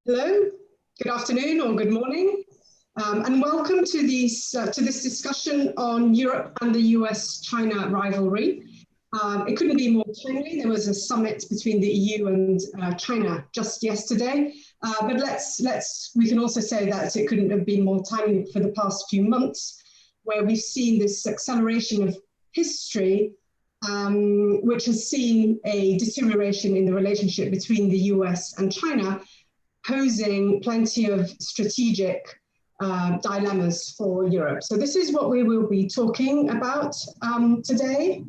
Hello, good afternoon or good morning, and welcome to this discussion on Europe and the U.S. China rivalry. It couldn't be more timely. There was a summit between the EU and China just yesterday, but we can also say that it couldn't have been more timely for the past few months, where we've seen this acceleration of history, which has seen a deterioration in the relationship between the US and China, posing plenty of strategic dilemmas for Europe. So this is what we will be talking about today.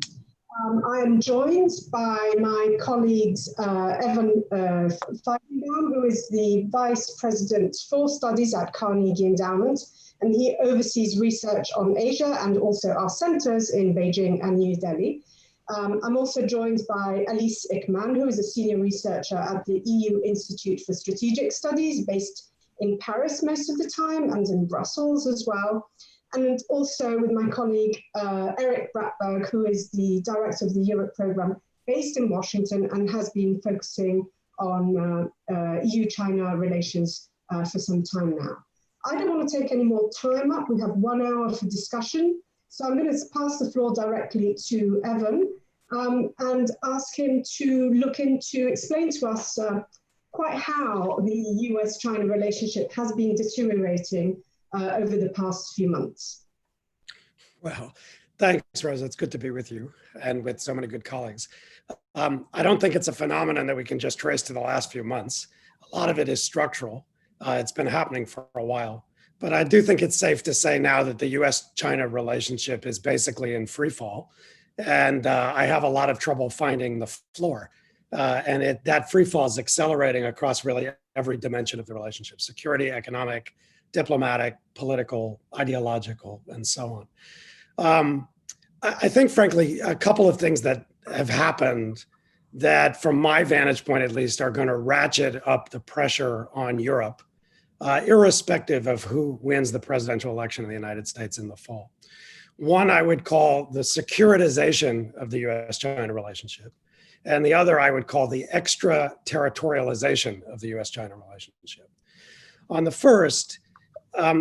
I am joined by my colleagues, Evan Feigenbaum, who is the Vice President for Studies at Carnegie Endowment, and he oversees research on Asia and also our centers in Beijing and New Delhi. I'm also joined by Alice Ekman, who is a senior researcher at the EU Institute for Strategic Studies, based in Paris most of the time and in Brussels as well. And also with my colleague, Eric Bratberg, who is the director of the Europe program based in Washington and has been focusing on EU-China relations for some time now. I don't want to take any more time up. We have 1 hour for discussion. So I'm going to pass the floor directly to Evan and ask him to explain to us quite how the US-China relationship has been deteriorating over the past few months. Well, thanks, Rosa. It's good to be with you and with so many good colleagues. I don't think it's a phenomenon that we can just trace to the last few months. A lot of it is structural. It's been happening for a while. But I do think it's safe to say now that the US-China relationship is basically in free fall. And I have a lot of trouble finding the floor. That free fall is accelerating across really every dimension of the relationship: security, economic, diplomatic, political, ideological, and so on. I think, frankly, a couple of things that have happened that, from my vantage point at least, are going to ratchet up the pressure on Europe, irrespective of who wins the presidential election in the United States in the fall. One I would call the securitization of the US-China relationship, and the other I would call the extraterritorialization of the US-China relationship. On the first,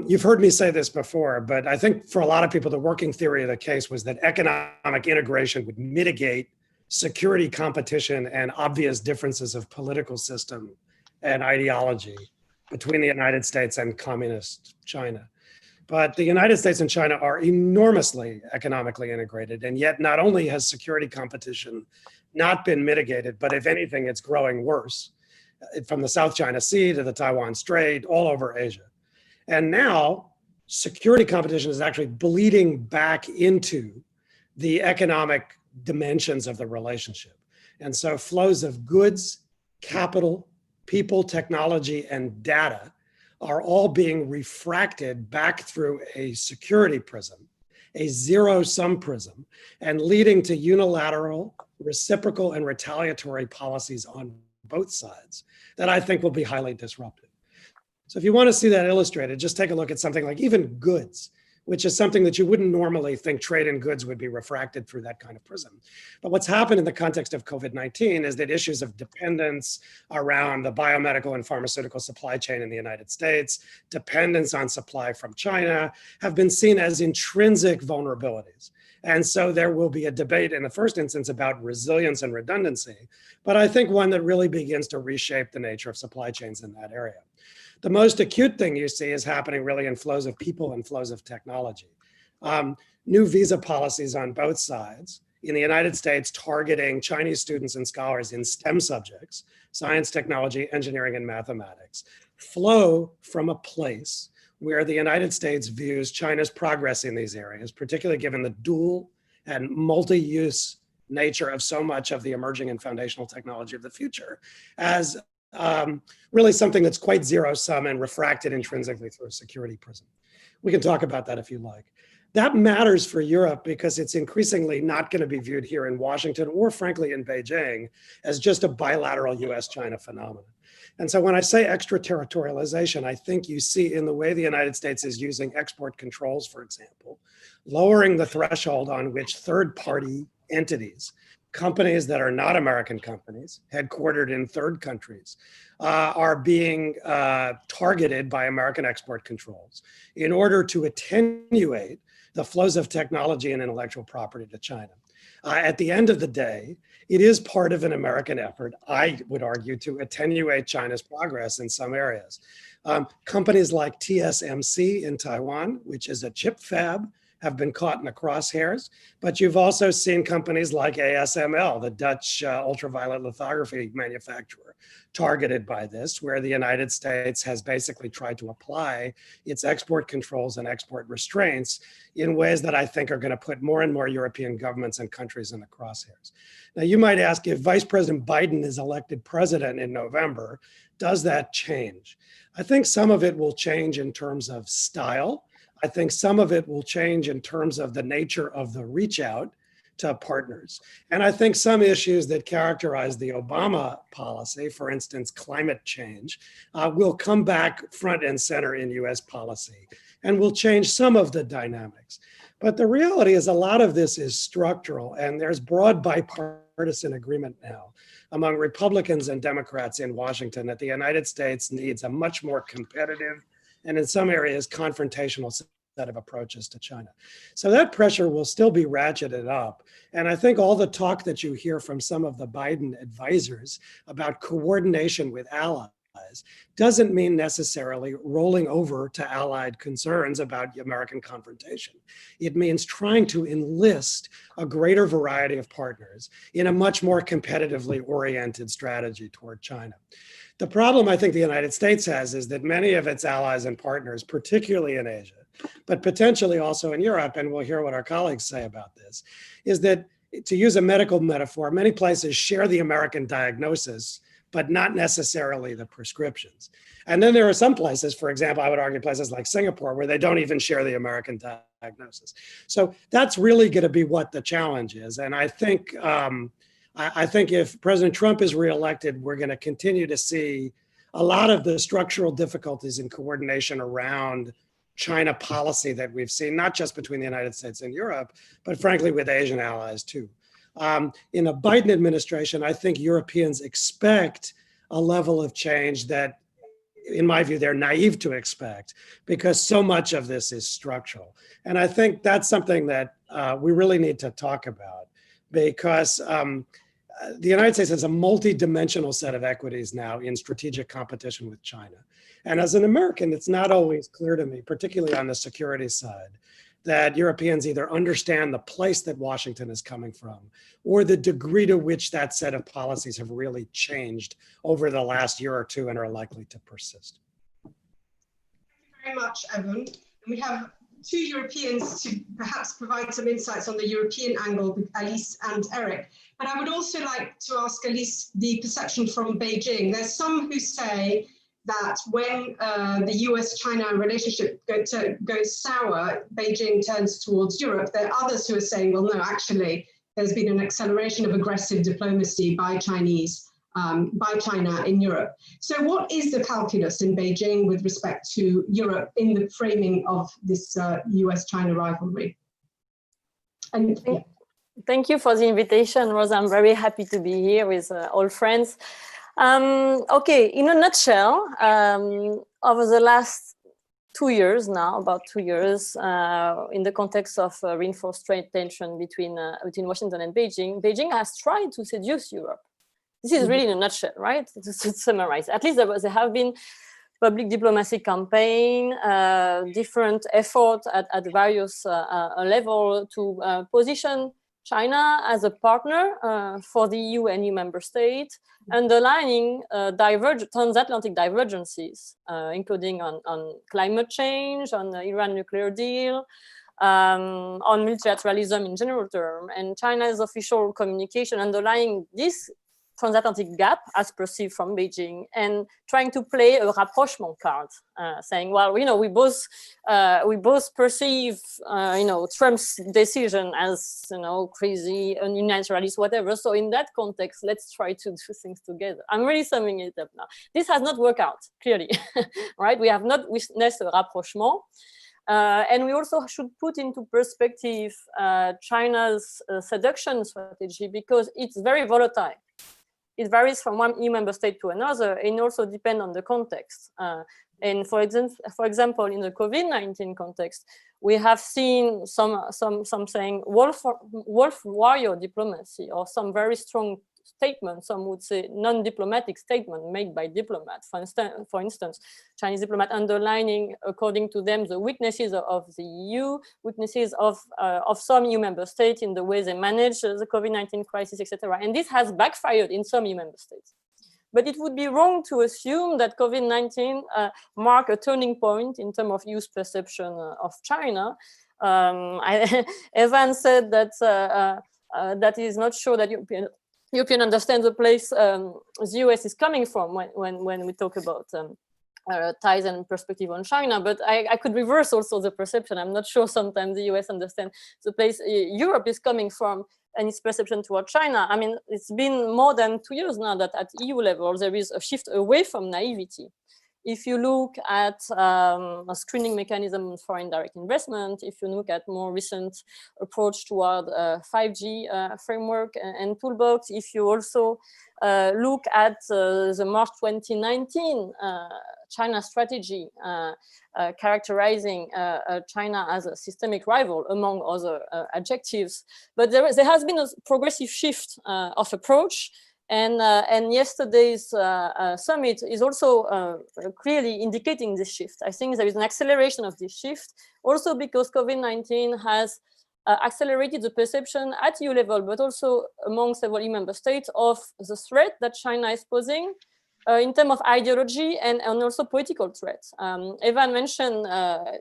you've heard me say this before, but I think for a lot of people, the working theory of the case was that economic integration would mitigate security competition and obvious differences of political system and ideology between the United States and communist China. But the United States and China are enormously economically integrated. And yet not only has security competition not been mitigated, but if anything, it's growing worse, from the South China Sea to the Taiwan Strait, all over Asia. And now security competition is actually bleeding back into the economic dimensions of the relationship. And so flows of goods, capital, people, technology, and data are all being refracted back through a security prism, a zero-sum prism, and leading to unilateral, reciprocal, and retaliatory policies on both sides that I think will be highly disruptive. So if you want to see that illustrated, just take a look at something like even goods, which is something that you wouldn't normally think trade in goods would be refracted through that kind of prism. But what's happened in the context of COVID-19 is that issues of dependence around the biomedical and pharmaceutical supply chain in the United States, dependence on supply from China, have been seen as intrinsic vulnerabilities. And so there will be a debate in the first instance about resilience and redundancy, but I think one that really begins to reshape the nature of supply chains in that area. The most acute thing you see is happening really in flows of people and flows of technology. New visa policies on both sides, in the United States targeting Chinese students and scholars in STEM subjects, science, technology, engineering, and mathematics, flow from a place where the United States views China's progress in these areas, particularly given the dual and multi-use nature of so much of the emerging and foundational technology of the future, as really something that's quite zero-sum and refracted intrinsically through a security prism. We can talk about that if you like. That matters for Europe because it's increasingly not going to be viewed here in Washington or frankly in Beijing as just a bilateral US-China phenomenon. And so when I say extraterritorialization, I think you see in the way the United States is using export controls, for example, lowering the threshold on which third-party entities companies that are not American companies, headquartered in third countries, are being targeted by American export controls in order to attenuate the flows of technology and intellectual property to China. At the end of the day, it is part of an American effort, I would argue, to attenuate China's progress in some areas. Companies like TSMC in Taiwan, which is a chip fab, have been caught in the crosshairs, but you've also seen companies like ASML, the Dutch ultraviolet lithography manufacturer, targeted by this, where the United States has basically tried to apply its export controls and export restraints in ways that I think are going to put more and more European governments and countries in the crosshairs. Now, you might ask, if Vice President Biden is elected president in November, does that change? I think some of it will change in terms of style. I think some of it will change in terms of the nature of the reach out to partners. And I think some issues that characterize the Obama policy, for instance, climate change, will come back front and center in US policy and will change some of the dynamics. But the reality is a lot of this is structural, and there's broad bipartisan agreement now among Republicans and Democrats in Washington that the United States needs a much more competitive and in some areas confrontational set of approaches to China. So that pressure will still be ratcheted up. And I think all the talk that you hear from some of the Biden advisors about coordination with allies doesn't mean necessarily rolling over to allied concerns about American confrontation. It means trying to enlist a greater variety of partners in a much more competitively oriented strategy toward China. The problem I think the United States has is that many of its allies and partners, particularly in Asia, but potentially also in Europe, and we'll hear what our colleagues say about this, is that, to use a medical metaphor, many places share the American diagnosis, but not necessarily the prescriptions. And then there are some places, for example, I would argue places like Singapore, where they don't even share the American diagnosis. So that's really going to be what the challenge is. And I think if President Trump is reelected, we're going to continue to see a lot of the structural difficulties in coordination around China policy that we've seen, not just between the United States and Europe, but frankly with Asian allies too. In a Biden administration, I think Europeans expect a level of change that, in my view, they're naive to expect, because so much of this is structural. And I think that's something that we really need to talk about, because the United States has a multi-dimensional set of equities now in strategic competition with China. And as an American, it's not always clear to me, particularly on the security side, that Europeans either understand the place that Washington is coming from or the degree to which that set of policies have really changed over the last year or two and are likely to persist. Thank you very much, Evan. And we have two Europeans to perhaps provide some insights on the European angle with Alice and Eric. But I would also like to ask Alice the perception from Beijing. There's some who say that when the U.S.-China relationship goes sour, Beijing turns towards Europe. There are others who are saying, well, no, actually, there's been an acceleration of aggressive diplomacy by China in Europe. So what is the calculus in Beijing with respect to Europe in the framing of this U.S.-China rivalry? And Thank you for the invitation, Rosa. I'm very happy to be here with all friends. Okay, in a nutshell, over the last 2 years now, about 2 years, in the context of reinforced trade tension between Washington and Beijing, Beijing has tried to seduce Europe. This is really in a nutshell, right? To summarize, at least there have been public diplomacy campaign, different efforts at various levels to position China as a partner for the EU and EU member states, underlining transatlantic divergences, including on climate change, on the Iran nuclear deal, on multilateralism in general term, and China's official communication underlying this transatlantic gap as perceived from Beijing, and trying to play a rapprochement card, saying, well, we both perceive, Trump's decision as, crazy, unilateralist, whatever. So in that context, let's try to do things together. I'm really summing it up now. This has not worked out, clearly, right? We have not witnessed a rapprochement. And we also should put into perspective China's seduction strategy, because it's very volatile. It varies from one EU member state to another, and also depends on the context. And for example, in the COVID-19 context, we have seen some saying wolf warrior diplomacy, or some very strong statement, some would say non-diplomatic statement made by diplomats. For instance, Chinese diplomat underlining, according to them, the weaknesses of the EU, weaknesses of some EU member states in the way they manage the COVID-19 crisis, etc. And this has backfired in some EU member states. But it would be wrong to assume that COVID-19 marked a turning point in terms of EU's perception of China. Evan said that that he is not sure that European understand the place the US is coming from when we talk about ties and perspective on China. But I could reverse also the perception. I'm not sure sometimes the US understand the place Europe is coming from and its perception toward China. I mean, it's been more than 2 years now that at EU level, there is a shift away from naivety. If you look at a screening mechanism on foreign direct investment, if you look at more recent approach toward 5G framework and toolbox, if you also look at the March 2019 China strategy characterizing China as a systemic rival, among other adjectives. But there has been a progressive shift of approach. And yesterday's summit is also clearly indicating this shift. I think there is an acceleration of this shift, also because COVID-19 has accelerated the perception at EU level, but also among several EU member states, of the threat that China is posing in terms of ideology and also political threats. Evan mentioned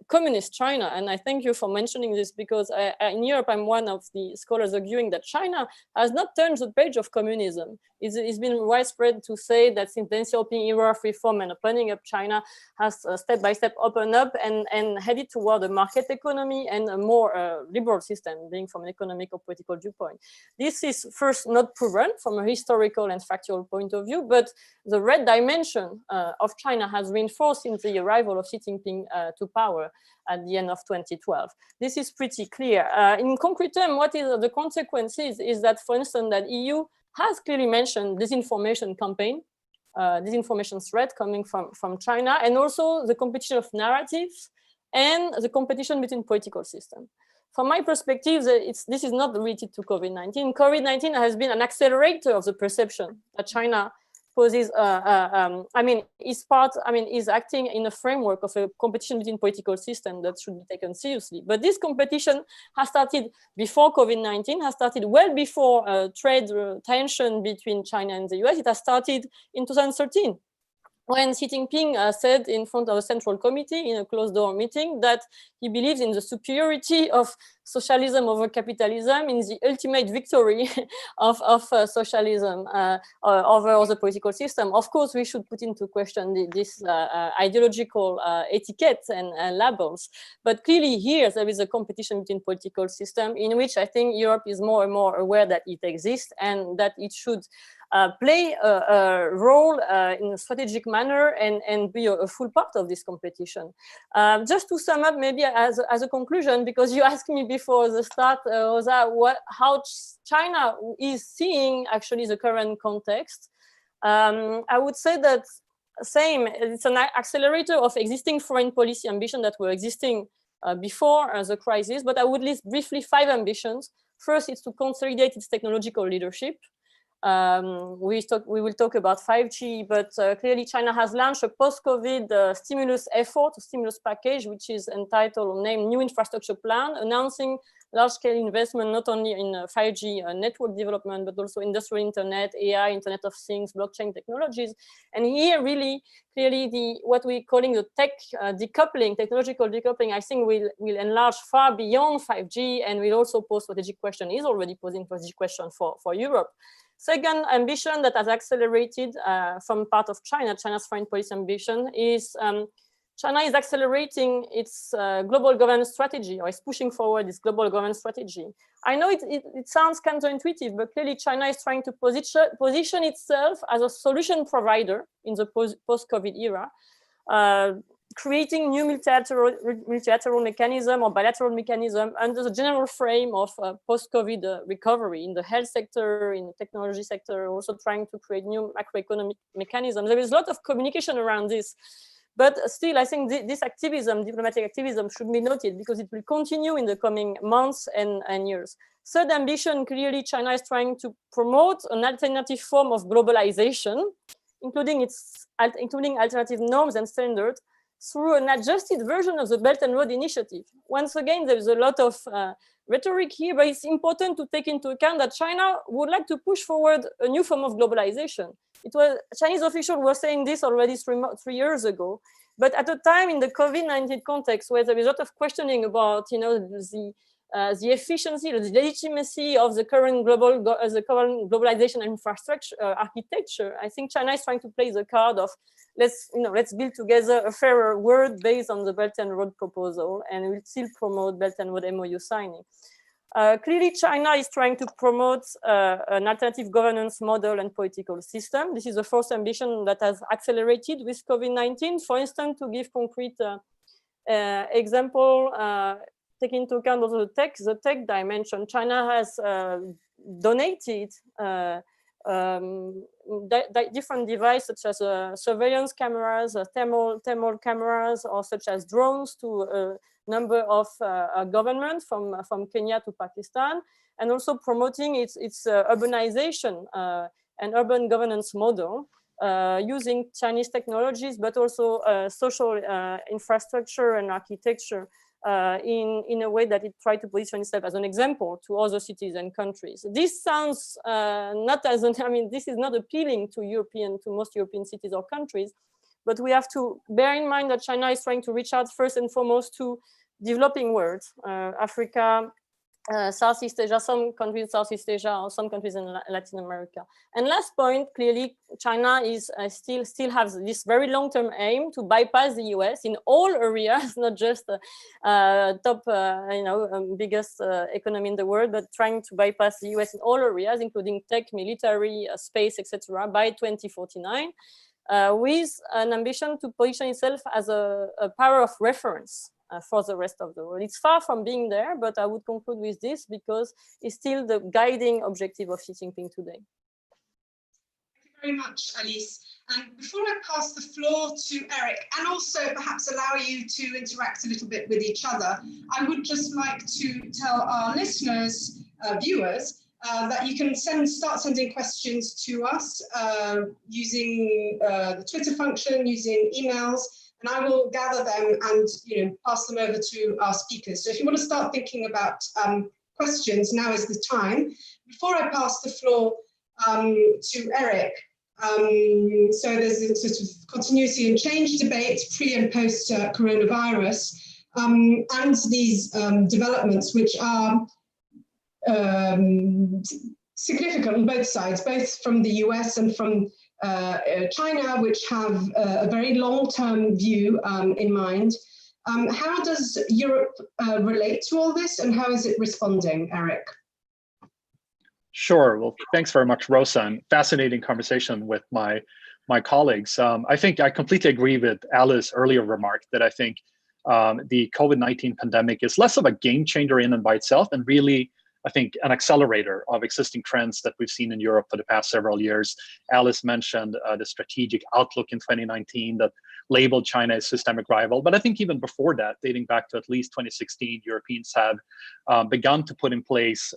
communist China, and I thank you for mentioning this, because in Europe, I'm one of the scholars arguing that China has not turned the page of communism. It's been widespread to say that since the European era of reform and opening up, China has step by step opened up and headed toward a market economy and a more liberal system, being from an economic or political viewpoint. This is first not proven from a historical and factual point of view, but the red dimension of China has reinforced since the arrival of Xi Jinping to power at the end of 2012. This is pretty clear. In concrete terms, what is the consequences is that, for instance, that EU has clearly mentioned disinformation campaign, disinformation threat coming from China, and also the competition of narratives and the competition between political systems. From my perspective, this is not related to COVID-19. COVID-19 has been an accelerator of the perception that China poses, is acting in a framework of a competition between political systems that should be taken seriously. But this competition has started before COVID-19, has started well before trade tension between China and the US. It has started in 2013. When Xi Jinping said in front of a central committee in a closed-door meeting that he believes in the superiority of socialism over capitalism, in the ultimate victory of socialism over the political system. Of course, we should put into question this ideological etiquette and labels. But clearly here, there is a competition between political systems in which I think Europe is more and more aware that it exists and that it should play a role in a strategic manner and be a full part of this competition. Just to sum up, maybe as a conclusion, because you asked me before the start, Rosa, how China is seeing actually the current context. I would say that it's an accelerator of existing foreign policy ambition that were existing before the crisis, but I would list briefly 5 ambitions. First, it's to consolidate its technological leadership. We will talk about 5G, but clearly China has launched a post-COVID stimulus effort, a stimulus package, which is entitled or named New Infrastructure Plan, announcing large-scale investment not only in 5G network development, but also industrial internet, AI, Internet of Things, blockchain technologies. And here really, clearly what we're calling the tech decoupling, technological decoupling, I think will enlarge far beyond 5G and will also pose strategic question, is already posing strategic question for Europe. Second ambition that has accelerated from part of China's foreign policy ambition is China is accelerating its global governance strategy, or is pushing forward its global governance strategy. I know it sounds counterintuitive, but clearly China is trying to position itself as a solution provider in the post-COVID era. creating new multilateral mechanism or bilateral mechanism under the general frame of post-COVID recovery in the health sector, in the technology sector, also trying to create new macroeconomic mechanisms. There is a lot of communication around this. But still, I think this activism, diplomatic activism, should be noted because it will continue in the coming months and years. Third ambition, clearly China is trying to promote an alternative form of globalization, including alternative norms and standards through an adjusted version of the Belt and Road Initiative. Once again, there's a lot of rhetoric here, but it's important to take into account that China would like to push forward a new form of globalization. Chinese officials were saying this already 3 years ago, but at a time in the COVID-19 context where there is a lot of questioning about, the efficiency, the legitimacy of the current globalization infrastructure architecture, I think China is trying to play the card of let's build together a fairer world based on the Belt and Road proposal, and we'll still promote Belt and Road MOU signing. Clearly, China is trying to promote an alternative governance model and political system. This is the first ambition that has accelerated with COVID-19. For instance, to give concrete example, taking into account also the tech dimension, China has donated different devices such as surveillance cameras, thermal cameras, or such as drones to number of governments from Kenya to Pakistan, and also promoting its urbanization and urban governance model using Chinese technologies, but also social infrastructure and architecture in a way that it tried to position itself as an example to other cities and countries. This sounds this is not appealing to most European cities or countries, but we have to bear in mind that China is trying to reach out first and foremost to developing world, Africa, Southeast Asia, some countries in Southeast Asia, or some countries in Latin America. And last point, clearly, China is still has this very long-term aim to bypass the US in all areas, not just top, biggest economy in the world, but trying to bypass the US in all areas, including tech, military, space, etc., by 2049. With an ambition to position itself as a power of reference for the rest of the world. It's far from being there, but I would conclude with this because it's still the guiding objective of Xi Jinping today. Thank you very much, Alice. And before I pass the floor to Eric, and also perhaps allow you to interact a little bit with each other, I would just like to tell our listeners, viewers, that you can start sending questions to us using the Twitter function, using emails, and I will gather them and pass them over to our speakers. So if you want to start thinking about questions, now is the time. Before I pass the floor to Eric, so there's a sort of continuity and change debate pre and post coronavirus, and these developments which are significant on both sides, both from the US and from China, which have a very long-term view in mind. How does Europe relate to all this, and how is it responding, Eric? Sure. Well, thanks very much, Rosa, and fascinating conversation with my colleagues. I think I completely agree with Alice's earlier remark that I think the COVID-19 pandemic is less of a game changer in and by itself, and really, I think, an accelerator of existing trends that we've seen in Europe for the past several years. Alice mentioned the strategic outlook in 2019 that labeled China as systemic rival. But I think even before that, dating back to at least 2016, Europeans have begun to put in place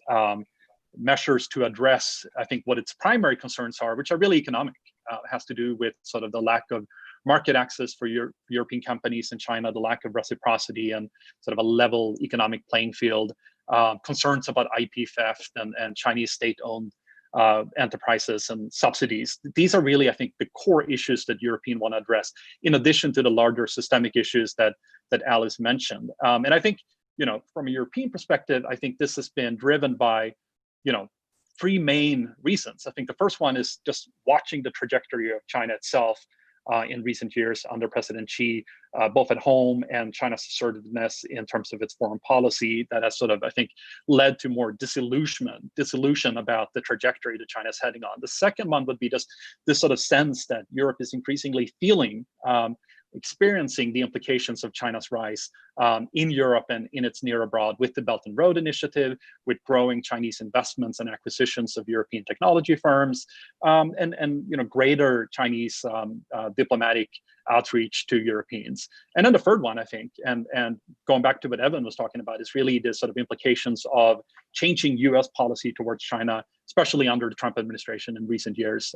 measures to address, I think, what its primary concerns are, which are really economic. Has to do with sort of the lack of market access for European companies in China, the lack of reciprocity and sort of a level economic playing field, concerns about IP theft and Chinese state-owned enterprises and subsidies. These are really, I think, the core issues that Europeans want to address, in addition to the larger systemic issues that Alice mentioned. And I think, from a European perspective, I think this has been driven by, three main reasons. I think the first one is just watching the trajectory of China itself in recent years under President Xi, both at home and China's assertiveness in terms of its foreign policy that has sort of, I think, led to more disillusion about the trajectory that China is heading on. The second one would be just this sort of sense that Europe is increasingly feeling experiencing the implications of China's rise in Europe and in its near abroad with the Belt and Road Initiative, with growing Chinese investments and acquisitions of European technology firms, and greater Chinese diplomatic outreach to Europeans. And then the third one, I think, and going back to what Evan was talking about, is really the sort of implications of changing U.S. policy towards China, especially under the Trump administration in recent years.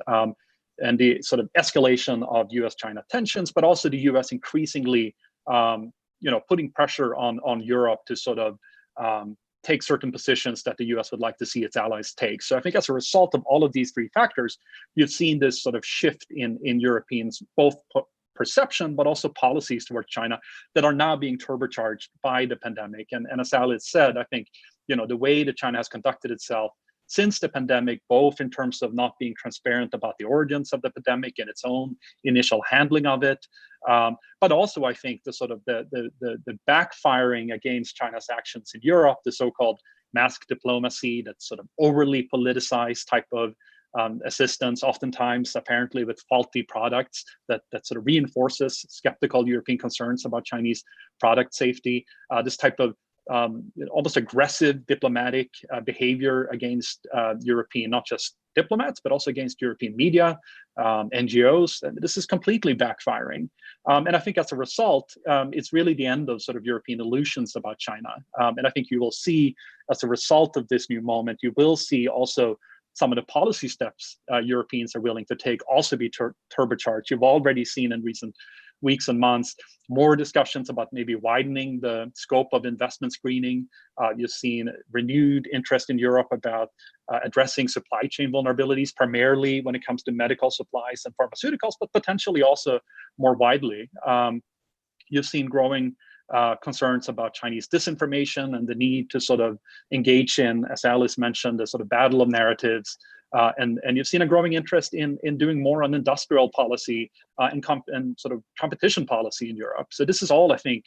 And the sort of escalation of U.S.-China tensions, but also the U.S. increasingly, putting pressure on Europe to sort of take certain positions that the U.S. would like to see its allies take. So I think as a result of all of these three factors, you've seen this sort of shift in Europeans, both perception, but also policies towards China that are now being turbocharged by the pandemic. And as Alice said, I think, the way that China has conducted itself since the pandemic, both in terms of not being transparent about the origins of the pandemic and its own initial handling of it, but also I think the sort of the backfiring against China's actions in Europe, the so-called mask diplomacy, that sort of overly politicized type of assistance, oftentimes apparently with faulty products, that sort of reinforces skeptical European concerns about Chinese product safety. This type of almost aggressive diplomatic behavior against European, not just diplomats, but also against European media, NGOs. And this is completely backfiring. And I think as a result, it's really the end of sort of European illusions about China. And I think you will see, as a result of this new moment, you will see also some of the policy steps Europeans are willing to take also be turbocharged. You've already seen in recent weeks and months more discussions about maybe widening the scope of investment screening. You've seen renewed interest in Europe about addressing supply chain vulnerabilities, primarily when it comes to medical supplies and pharmaceuticals, but potentially also more widely. You've seen growing concerns about Chinese disinformation and the need to sort of engage in, as Alice mentioned, the sort of battle of narratives. And you've seen a growing interest in doing more on industrial policy and sort of competition policy in Europe. So this is all, I think,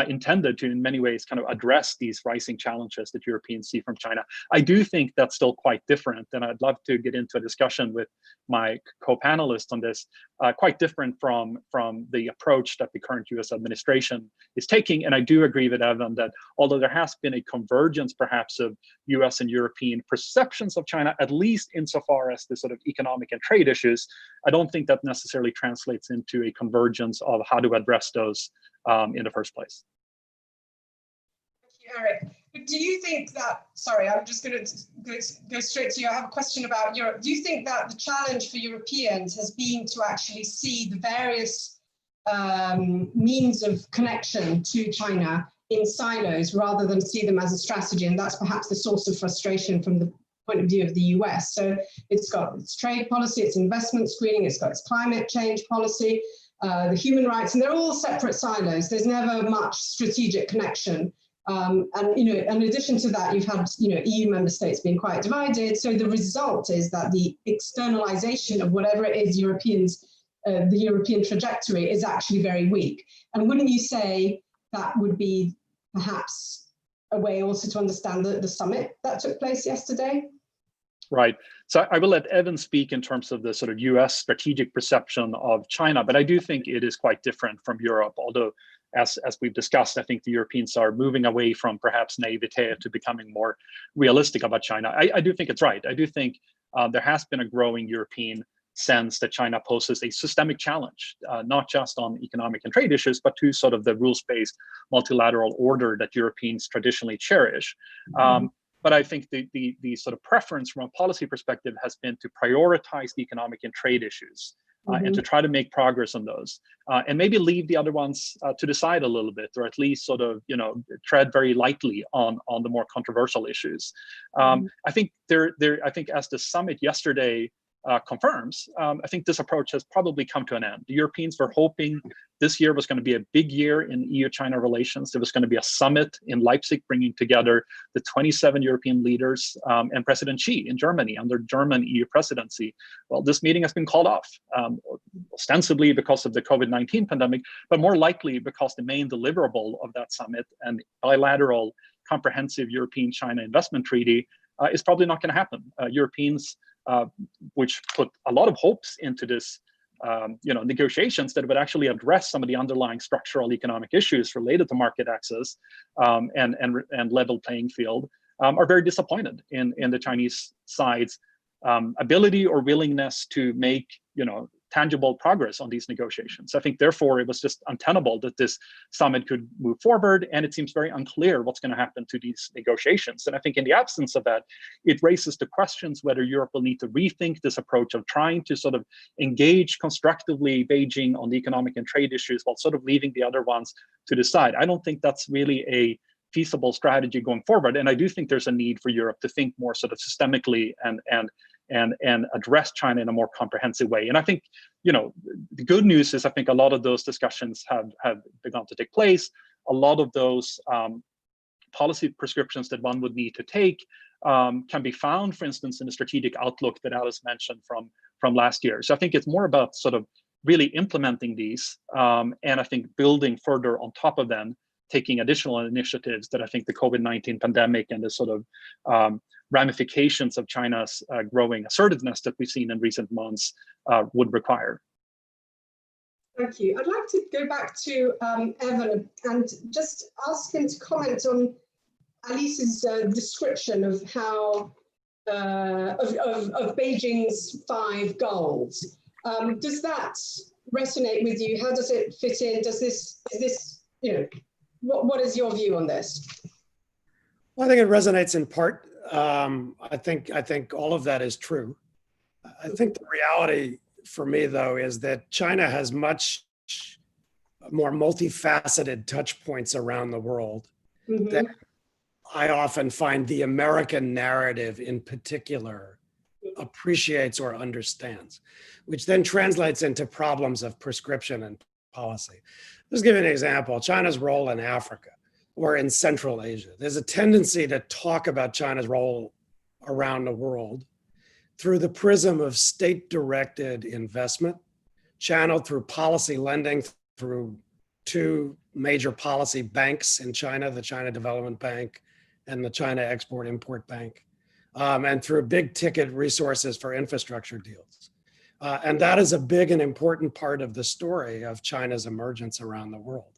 intended to, in many ways, kind of address these rising challenges that Europeans see from China. I do think that's still quite different, and I'd love to get into a discussion with my co-panelists on this, quite different from the approach that the current US administration is taking. And I do agree with Evan that although there has been a convergence perhaps of US and European perceptions of China, at least insofar as the sort of economic and trade issues, I don't think that necessarily translates into a convergence of how to address those in the first place. Thank you, Eric. But do you think that, sorry, I'm just going to go straight to you. I have a question about Europe. Do you think that the challenge for Europeans has been to actually see the various means of connection to China in silos rather than see them as a strategy? And that's perhaps the source of frustration from the point of view of the US. So it's got its trade policy, its investment screening, it's got its climate change policy, the human rights, and they're all separate silos. There's never much strategic connection. And in addition to that, you've had EU member states being quite divided. So the result is that the externalization of whatever it is the European trajectory is actually very weak. And wouldn't you say that would be perhaps a way also to understand the summit that took place yesterday? Right. So I will let Evan speak in terms of the sort of US strategic perception of China, but I do think it is quite different from Europe, although as we've discussed, I think the Europeans are moving away from perhaps naivete to becoming more realistic about China. I do think it's right. I do think there has been a growing European sense that China poses a systemic challenge, not just on economic and trade issues, but to sort of the rules-based multilateral order that Europeans traditionally cherish. But I think the sort of preference from a policy perspective has been to prioritize the economic and trade issues and to try to make progress on those, and maybe leave the other ones to the side a little bit, or at least sort of tread very lightly on the more controversial issues. I think I think as the summit yesterday confirms, I think this approach has probably come to an end. The Europeans were hoping this year was going to be a big year in EU-China relations. There was going to be a summit in Leipzig bringing together the 27 European leaders and President Xi in Germany under German EU presidency. Well, this meeting has been called off, ostensibly because of the COVID-19 pandemic, but more likely because the main deliverable of that summit and bilateral comprehensive European-China investment treaty is probably not going to happen. Europeans, which put a lot of hopes into this negotiations that would actually address some of the underlying structural economic issues related to market access and level playing field, are very disappointed in the Chinese side's ability or willingness to make tangible progress on these negotiations. I think, therefore, it was just untenable that this summit could move forward, and it seems very unclear what's going to happen to these negotiations. And I think in the absence of that, it raises the questions whether Europe will need to rethink this approach of trying to sort of engage constructively Beijing on the economic and trade issues while sort of leaving the other ones to the side. I don't think that's really a feasible strategy going forward. And I do think there's a need for Europe to think more sort of systemically and address China in a more comprehensive way. And I think, the good news is I think a lot of those discussions have begun to take place. A lot of those policy prescriptions that one would need to take can be found, for instance, in the strategic outlook that Alice mentioned from last year. So I think it's more about sort of really implementing these and I think building further on top of them, taking additional initiatives that I think the COVID-19 pandemic and the sort of ramifications of China's growing assertiveness that we've seen in recent months would require. Thank you. I'd like to go back to Evan and just ask him to comment on Alice's description of how of Beijing's 5 goals. Does that resonate with you? How does it fit in? Is this what is your view on this? Well, I think it resonates in part. I think all of that is true. I think the reality for me, though, is that China has much more multifaceted touch points around the world that I often find the American narrative in particular appreciates or understands, which then translates into problems of prescription and policy. Let's give you an example. China's role in Africa or in Central Asia. There's a tendency to talk about China's role around the world through the prism of state-directed investment, channeled through policy lending through 2 major policy banks in China, the China Development Bank and the China Export-Import Bank, and through big ticket resources for infrastructure deals. And that is a big and important part of the story of China's emergence around the world.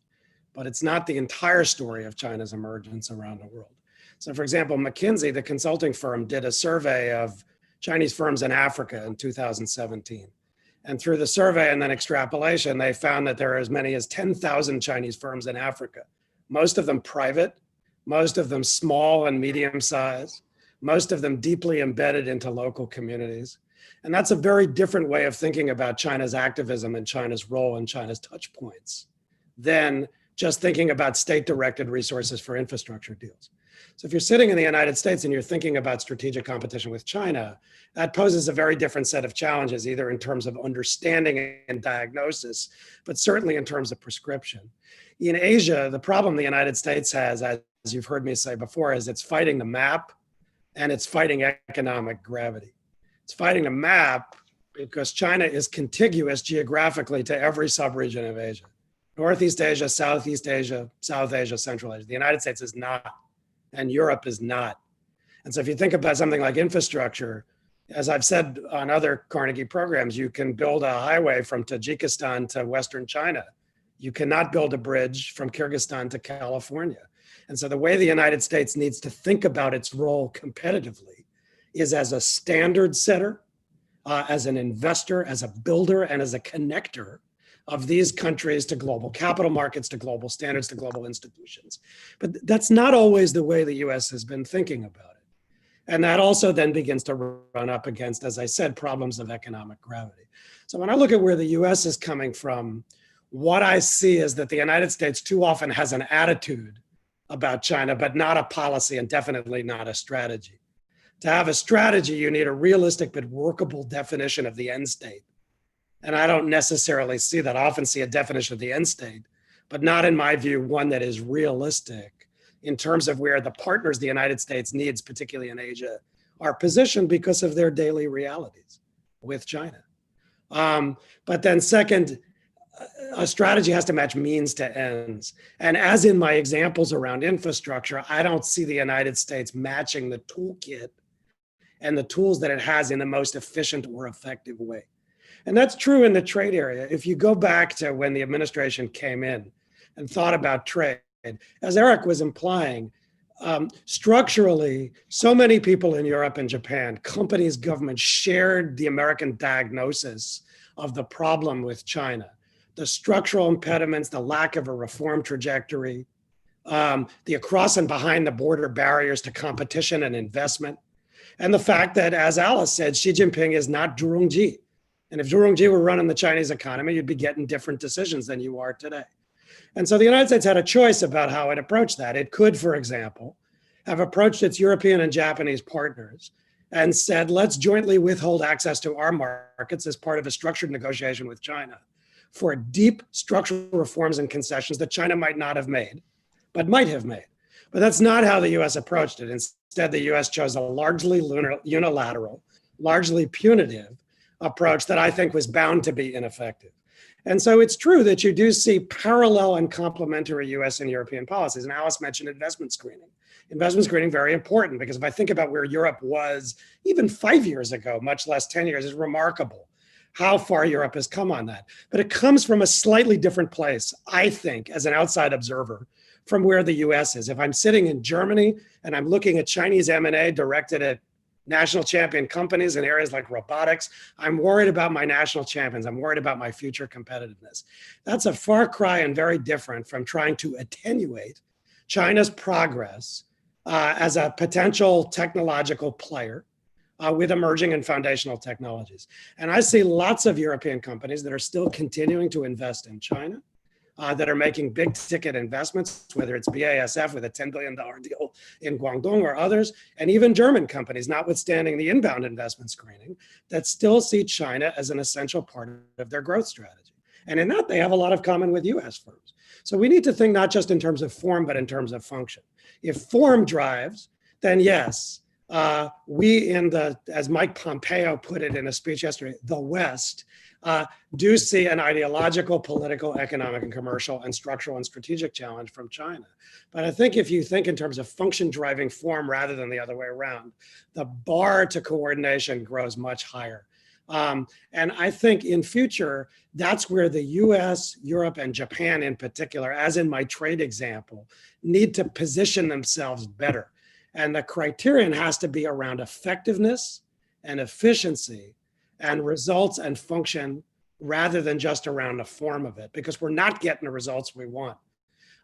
But it's not the entire story of China's emergence around the world. So for example, McKinsey, the consulting firm, did a survey of Chinese firms in Africa in 2017. And through the survey and then extrapolation, they found that there are as many as 10,000 Chinese firms in Africa, most of them private, most of them small and medium size, most of them deeply embedded into local communities. And that's a very different way of thinking about China's activism and China's role and China's touch points than just thinking about state-directed resources for infrastructure deals. So if you're sitting in the United States and you're thinking about strategic competition with China, that poses a very different set of challenges, either in terms of understanding and diagnosis, but certainly in terms of prescription. In Asia, the problem the United States has, as you've heard me say before, is it's fighting the map and it's fighting economic gravity. It's fighting the map because China is contiguous geographically to every subregion of Asia. Northeast Asia, Southeast Asia, South Asia, Central Asia. The United States is not, and Europe is not. And so if you think about something like infrastructure, as I've said on other Carnegie programs, you can build a highway from Tajikistan to Western China. You cannot build a bridge from Kyrgyzstan to California. And so the way the United States needs to think about its role competitively is as a standard setter, as an investor, as a builder, and as a connector of these countries to global capital markets, to global standards, to global institutions. But that's not always the way the US has been thinking about it. And that also then begins to run up against, as I said, problems of economic gravity. So when I look at where the US is coming from, what I see is that the United States too often has an attitude about China, but not a policy and definitely not a strategy. To have a strategy, you need a realistic but workable definition of the end state. And I don't necessarily see that. I often see a definition of the end state, but not, in my view, one that is realistic in terms of where the partners the United States needs, particularly in Asia, are positioned because of their daily realities with China. But then second, a strategy has to match means to ends. And as in my examples around infrastructure, I don't see the United States matching the toolkit and the tools that it has in the most efficient or effective way. And that's true in the trade area. If you go back to when the administration came in and thought about trade, as Eric was implying, structurally, so many people in Europe and Japan, companies, governments shared the American diagnosis of the problem with China, the structural impediments, the lack of a reform trajectory, the across and behind the border barriers to competition and investment, and the fact that, as Alice said, Xi Jinping is not Zhu Rongji. And if Zhu Rongji were running the Chinese economy, you'd be getting different decisions than you are today. And so the United States had a choice about how it approached that. It could, for example, have approached its European and Japanese partners and said, let's jointly withhold access to our markets as part of a structured negotiation with China for deep structural reforms and concessions that China might not have made, but might have made. But that's not how the US approached it. Instead, the US chose a largely unilateral, largely punitive approach that I think was bound to be ineffective. And so it's true that you do see parallel and complementary US and European policies. And Alice mentioned investment screening. Investment screening, very important, because if I think about where Europe was even 5 years ago, much less 10 years, it's remarkable how far Europe has come on that. But it comes from a slightly different place, I think, as an outside observer, from where the US is. If I'm sitting in Germany and I'm looking at Chinese M&A directed at national champion companies in areas like robotics, I'm worried about my national champions. I'm worried about my future competitiveness. That's a far cry and very different from trying to attenuate China's progress as a potential technological player with emerging and foundational technologies. And I see lots of European companies that are still continuing to invest in China, that are making big ticket investments, whether it's BASF with a $10 billion deal in Guangdong or others, and even German companies, notwithstanding the inbound investment screening, that still see China as an essential part of their growth strategy. And in that, they have a lot of common with US firms. So we need to think not just in terms of form, but in terms of function. If form drives, then yes, we in the, as Mike Pompeo put it in a speech yesterday, the West, do see an ideological, political, economic, and commercial, and structural and strategic challenge from China. But I think if you think in terms of function driving form rather than the other way around, the bar to coordination grows much higher. And I think in future, that's where the US, Europe, and Japan in particular, as in my trade example, need to position themselves better. And the criterion has to be around effectiveness and efficiency and results and function rather than just around the form of it, because we're not getting the results we want.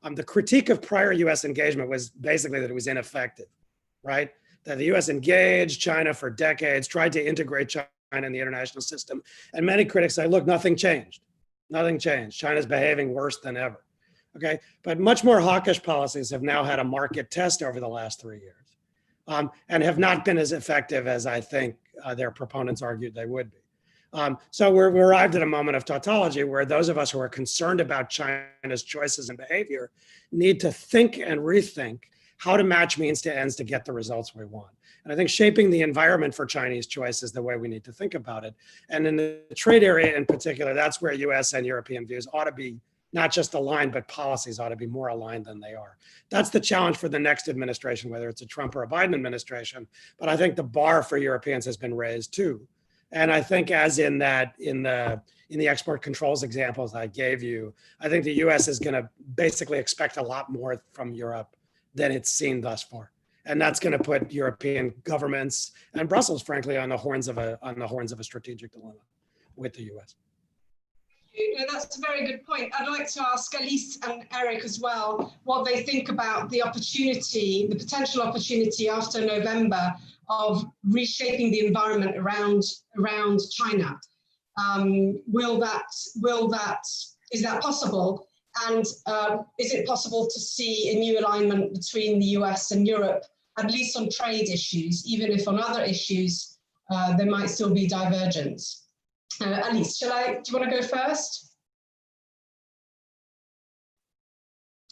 The critique of prior US engagement was basically that it was ineffective, right? That the US engaged China for decades, tried to integrate China in the international system. And many critics say, look, nothing changed. Nothing changed. China's behaving worse than ever. Okay, but much more hawkish policies have now had a market test over the last 3 years and have not been as effective as I think their proponents argued they would be. So we arrived at a moment of tautology where those of us who are concerned about China's choices and behavior need to think and rethink how to match means to ends to get the results we want. And I think shaping the environment for Chinese choice is the way we need to think about it. And in the trade area in particular, that's where US and European views ought to be not just aligned, but policies ought to be more aligned than they are. That's the challenge for the next administration, whether it's a Trump or a Biden administration. But I think the bar for Europeans has been raised too. And I think as in the export controls examples I gave you, I think the US is going to basically expect a lot more from Europe than it's seen thus far. And that's going to put European governments and Brussels, frankly, on the horns of a strategic dilemma with the US. No, that's a very good point. I'd like to ask Alice and Eric as well what they think about the opportunity, the potential opportunity after November of reshaping the environment around China. Is that possible? And is it possible to see a new alignment between the US and Europe, at least on trade issues, even if on other issues there might still be divergence? Alice, do you want to go first?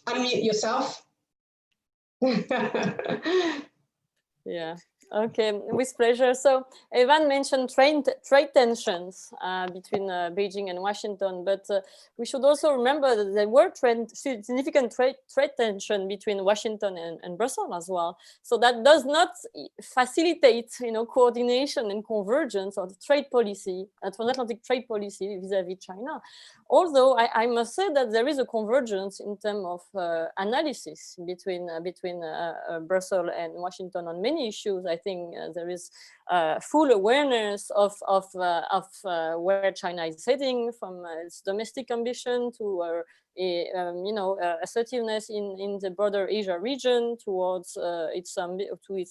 Unmute yourself. Yeah. Okay, with pleasure. So Evan mentioned trade tensions between Beijing and Washington, but we should also remember that there were significant trade tension between Washington and Brussels as well. So that does not facilitate, coordination and convergence of the trade policy, transatlantic trade policy vis-à-vis China. Although I must say that there is a convergence in terms of analysis between Brussels and Washington on many issues. I think there is full awareness of where China is heading, from its domestic ambition to assertiveness in the broader Asia region towards its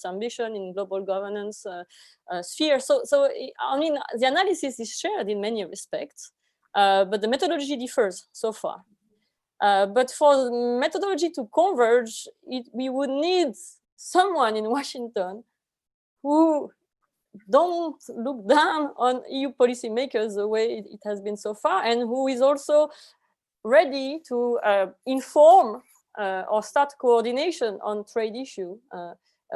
ambition in global governance sphere. So I mean, the analysis is shared in many respects, but the methodology differs so far. But for the methodology to converge, we would need someone in Washington who don't look down on EU policymakers the way it has been so far, and who is also ready to inform or start coordination on trade issue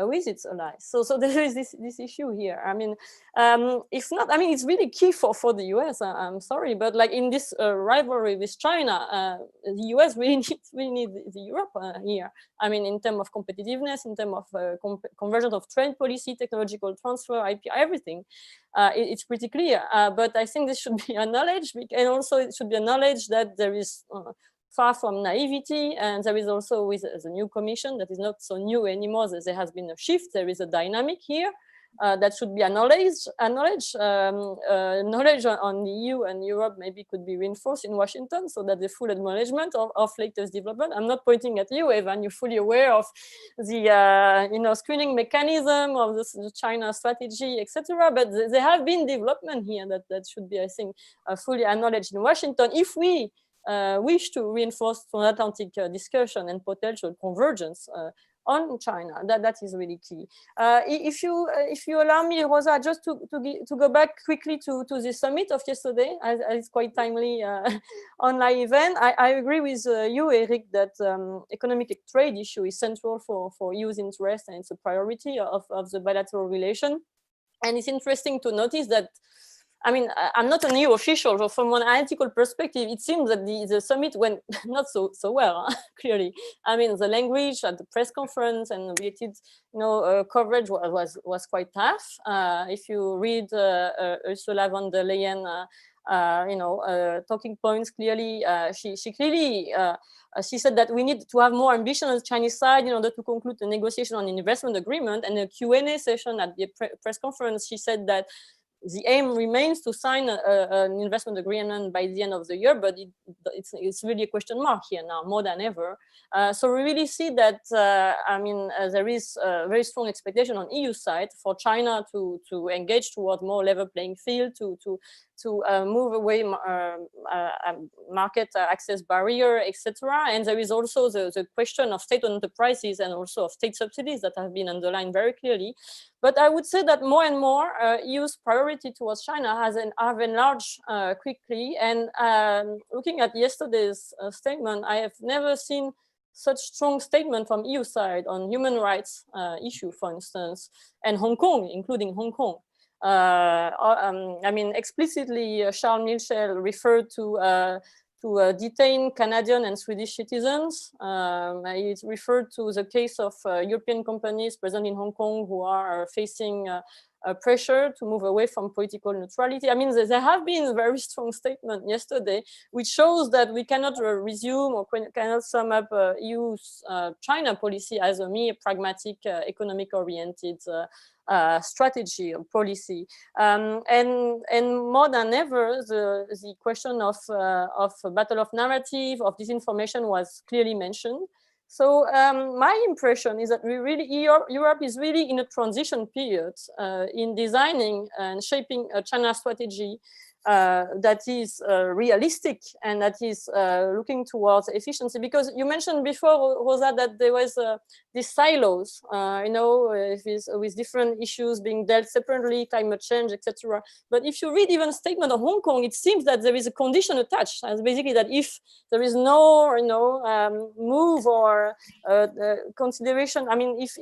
with its allies. So there is this issue here. I mean, if not, I mean, it's really key for the US. I'm sorry, but like in this rivalry with China, the US really needs the Europe here. I mean, in terms of competitiveness, in terms of conversion of trade policy, technological transfer, IP, everything. It's pretty clear, but I think this should be acknowledged, and also it should be acknowledged that there is far from naivety, and there is also with the new commission that is not so new anymore. There has been a shift. There is a dynamic here that should be acknowledged. Knowledge on the EU and Europe maybe could be reinforced in Washington, so that the full acknowledgement of latest development. I'm not pointing at you, Evan. You're fully aware of the screening mechanism of the China strategy, etc. But there have been development here that should be, I think, fully acknowledged in Washington if we wish to reinforce transatlantic discussion and potential convergence on China. That is really key. If you allow me, Rosa, just to go back quickly to the summit of yesterday, as it's quite timely online event. I agree with you, Eric, that economic trade issue is central for EU's interest, and it's a priority of the bilateral relation. And it's interesting to notice that, I mean, I'm not an EU official, but from an analytical perspective, it seems that the summit went not so well, clearly. I mean, the language at the press conference and related, coverage was quite tough. If you read Ursula von der Leyen, talking points clearly, she clearly she said that we need to have more ambition on the Chinese side in order to conclude the negotiation on the investment agreement. And a Q&A session at the press conference, she said that the aim remains to sign an investment agreement by the end of the year, but it's really a question mark here now, more than ever. So we really see that, there is a very strong expectation on EU side for China to engage toward more level playing field, to move away market access barrier, etc. And there is also the question of state-owned enterprises and also of state subsidies that have been underlined very clearly. But I would say that more and more EU's priority towards China have enlarged quickly. And looking at yesterday's statement, I have never seen such strong statement from EU side on human rights issue, for instance, and Hong Kong, including Hong Kong. Explicitly, Charles Michel referred to detained Canadian and Swedish citizens. It referred to the case of European companies present in Hong Kong who are facing pressure to move away from political neutrality. I mean, there have been very strong statements yesterday, which shows that we cannot resume or cannot sum up EU's China policy as a mere pragmatic, economic-oriented strategy or policy, and more than ever, the question of battle of narrative, of disinformation was clearly mentioned. So my impression is that Europe is really in a transition period in designing and shaping a China strategy that is realistic and that is looking towards efficiency. Because you mentioned before, Rosa, that there was these silos, with different issues being dealt separately, climate change, etc. But if you read even a statement of Hong Kong, it seems that there is a condition attached, as basically that if there is no, move or consideration, I mean, if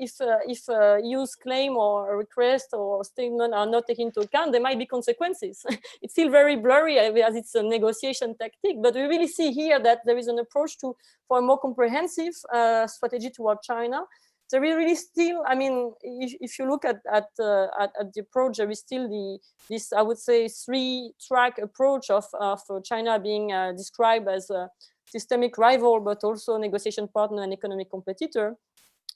EU's claim or request or statement are not taken into account, there might be consequences. It's still very blurry as it's a negotiation tactic, but we really see here that there is an approach for a more comprehensive strategy toward China. There is really still, I mean, if you look at the approach, there is still this, I would say, 3-track approach of China being described as a systemic rival, but also negotiation partner and economic competitor.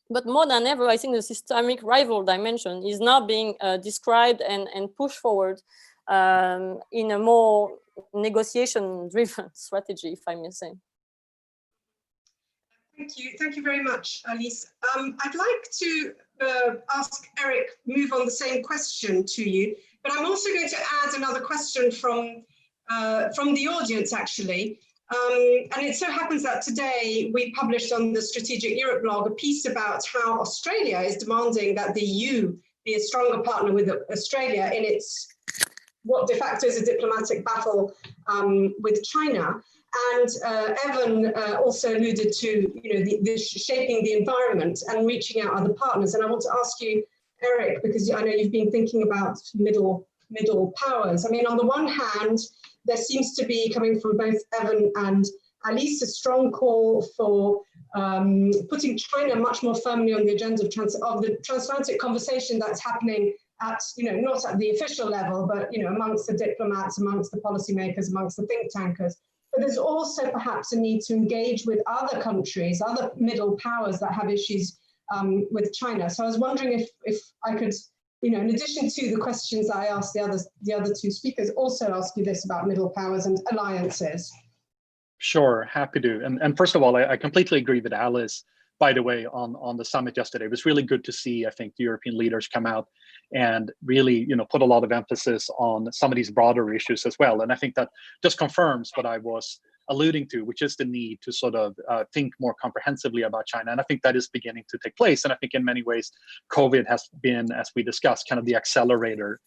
But more than ever, I think the systemic rival dimension is now being described and pushed forward in a more negotiation-driven strategy, if I may say. Thank you very much, Alice. I'd like to ask Eric, move on the same question to you, but I'm also going to add another question from the audience, actually. And it so happens that today we published on the Strategic Europe blog a piece about how Australia is demanding that the EU be a stronger partner with Australia in its what de facto is a diplomatic battle with China. And Evan also alluded to the shaping the environment and reaching out other partners. And I want to ask you, Eric, because I know you've been thinking about middle powers. I mean, on the one hand, there seems to be, coming from both Evan and Alice, a strong call for putting China much more firmly on the agenda of the transatlantic conversation that's happening at, not at the official level, but, amongst the diplomats, amongst the policymakers, amongst the think tankers. But there's also perhaps a need to engage with other countries, other middle powers that have issues with China. So I was wondering if I could, in addition to the questions I asked the other two speakers, also ask you this about middle powers and alliances. Sure, happy to. And first of all, I completely agree with Alice, by the way, on the summit yesterday. It was really good to see, I think, the European leaders come out and really, put a lot of emphasis on some of these broader issues as well. And I think that just confirms what I was alluding to, which is the need to sort of think more comprehensively about China. And I think that is beginning to take place. And I think in many ways, COVID has been, as we discussed, kind of the accelerator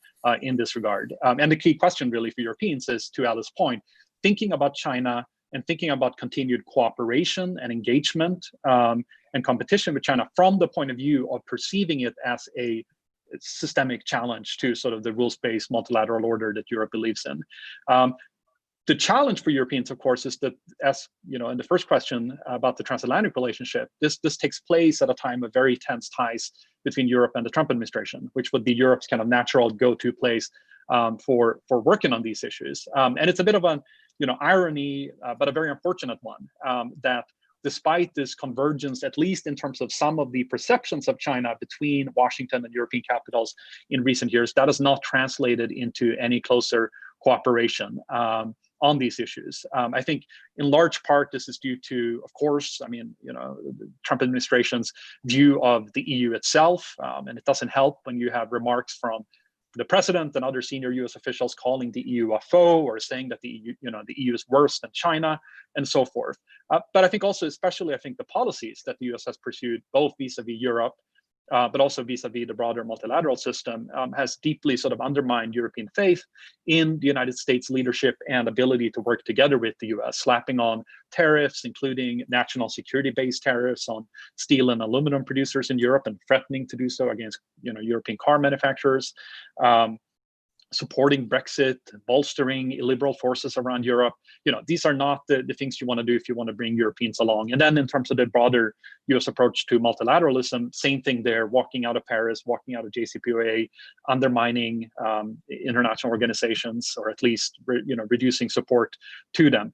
in this regard. And the key question really for Europeans is, to Alice's point, thinking about China and thinking about continued cooperation and engagement and competition with China from the point of view of perceiving it as a systemic challenge to sort of the rules-based multilateral order that Europe believes in. The challenge for Europeans, of course, is that, as in the first question about the transatlantic relationship, this takes place at a time of very tense ties between Europe and the Trump administration, which would be Europe's kind of natural go-to place for working on these issues. And it's a bit of an irony, but a very unfortunate one, that despite this convergence, at least in terms of some of the perceptions of China between Washington and European capitals in recent years, that has not translated into any closer cooperation on these issues. I think in large part, this is due to, of course, the Trump administration's view of the EU itself. And it doesn't help when you have remarks from the president and other senior US officials calling the EU a foe, or saying that the EU is worse than China, and so forth. But I think also, especially, I think the policies that the US has pursued, both vis-a-vis Europe, but also vis-a-vis the broader multilateral system, has deeply sort of undermined European faith in the United States leadership and ability to work together with the US, slapping on tariffs, including national security-based tariffs on steel and aluminum producers in Europe, and threatening to do so against European car manufacturers. Supporting Brexit, bolstering illiberal forces around Europe. These are not the things you want to do if you want to bring Europeans along. And then in terms of the broader US approach to multilateralism, same thing there, walking out of Paris, walking out of JCPOA, undermining international organizations, or at least reducing support to them.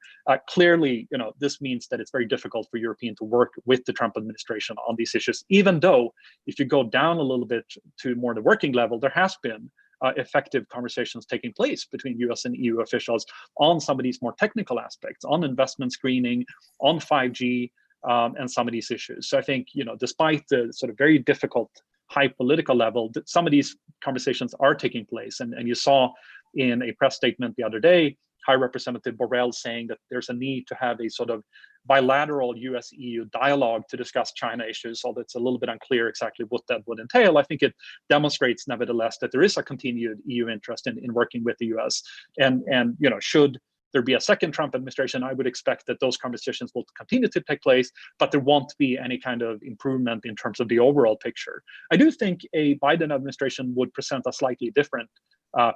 Clearly, this means that it's very difficult for Europeans to work with the Trump administration on these issues, even though if you go down a little bit to more the working level, there has been effective conversations taking place between US and EU officials on some of these more technical aspects, on investment screening, on 5G, and some of these issues. So I think, despite the sort of very difficult high political level, some of these conversations are taking place. And you saw in a press statement the other day, High Representative Borrell saying that there's a need to have a sort of bilateral US-EU dialogue to discuss China issues, although it's a little bit unclear exactly what that would entail. I think it demonstrates, nevertheless, that there is a continued EU interest in working with the US. And you know, should there be a second Trump administration, I would expect that those conversations will continue to take place, but there won't be any kind of improvement in terms of the overall picture. I do think a Biden administration would present a slightly different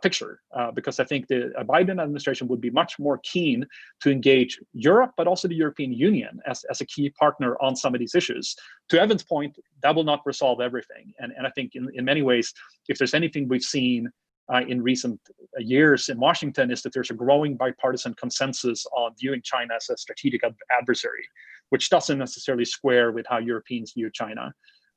picture, because I think a Biden administration would be much more keen to engage Europe, but also the European Union as a key partner on some of these issues. To Evan's point, that will not resolve everything. And I think in many ways, if there's anything we've seen in recent years in Washington, is that there's a growing bipartisan consensus on viewing China as a strategic adversary, which doesn't necessarily square with how Europeans view China.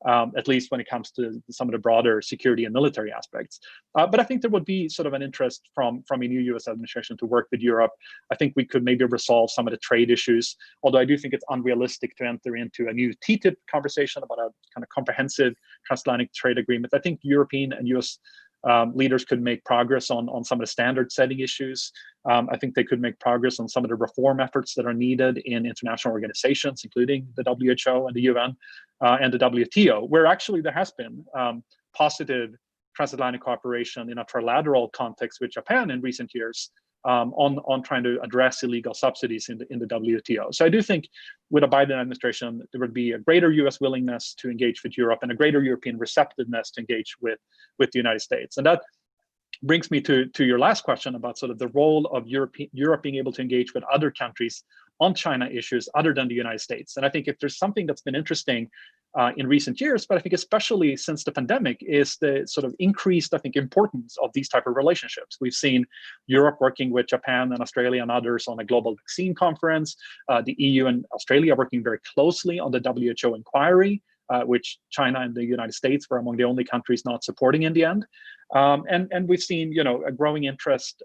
At least when it comes to some of the broader security and military aspects. But I think there would be sort of an interest from a new US administration to work with Europe. I think we could maybe resolve some of the trade issues, although I do think it's unrealistic to enter into a new TTIP conversation about a kind of comprehensive transatlantic trade agreement. I think European and US leaders could make progress on some of the standard setting issues. I think they could make progress on some of the reform efforts that are needed in international organizations, including the WHO and the UN and the WTO, where actually there has been positive transatlantic cooperation in a trilateral context with Japan in recent years on trying to address illegal subsidies in the WTO. So I do think with a Biden administration, there would be a greater US willingness to engage with Europe and a greater European receptiveness to engage with the United States. And that brings me to your last question about sort of the role of Europe being able to engage with other countries on China issues other than the United States. And I think if there's something that's been interesting in recent years, but I think especially since the pandemic, is the sort of increased, I think, importance of these type of relationships. We've seen Europe working with Japan and Australia and others on a global vaccine conference. The EU and Australia working very closely on the WHO inquiry, which China and the United States were among the only countries not supporting in the end. And we've seen, you know, a growing interest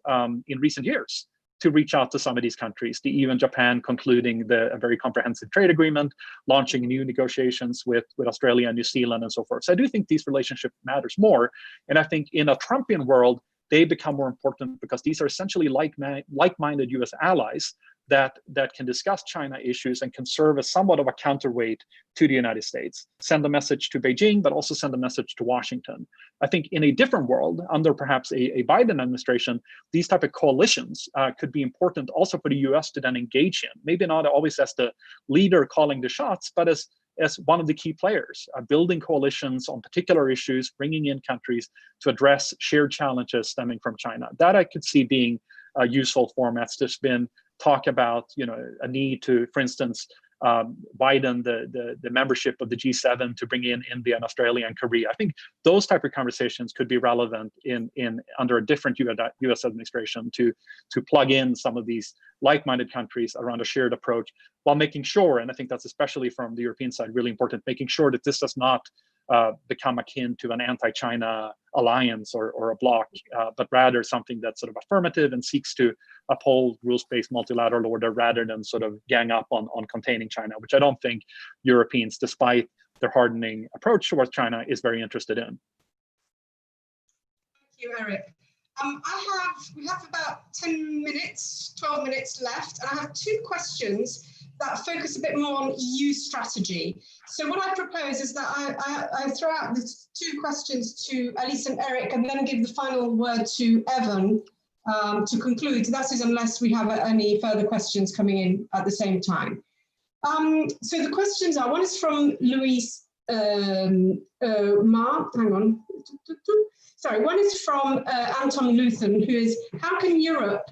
in recent years to reach out to some of these countries. The EU and Japan concluding a very comprehensive trade agreement, launching new negotiations with Australia and New Zealand and so forth. So I do think these relationships matters more. And I think in a Trumpian world, they become more important because these are essentially like-minded US allies that can discuss China issues and can serve as somewhat of a counterweight to the United States, send a message to Beijing, but also send a message to Washington. I think in a different world, under perhaps a Biden administration, these type of coalitions could be important also for the US to then engage in, maybe not always as the leader calling the shots, but as one of the key players, building coalitions on particular issues, bringing in countries to address shared challenges stemming from China. That I could see being useful formats. There's been talk about, you know, a need to, for instance, widen the membership of the G7 to bring in India and Australia and Korea. I think those type of conversations could be relevant in under a different US administration to plug in some of these like-minded countries around a shared approach, while making sure, and I think that's especially from the European side really important, making sure that this does not become akin to an anti-China alliance or a bloc, but rather something that's sort of affirmative and seeks to uphold rules-based multilateral order rather than sort of gang up on containing China, which I don't think Europeans, despite their hardening approach towards China, is very interested in. Thank you, Eric. We have about 10 minutes, 12 minutes left, and I have two questions that focus a bit more on EU strategy. So what I propose is that I throw out the two questions to Alice and Eric, and then give the final word to Evan to conclude. That is, unless we have any further questions coming in at the same time. So the questions are, one is from Louise Ma, hang on. Sorry, one is from Anton Luthen, who is, how can Europe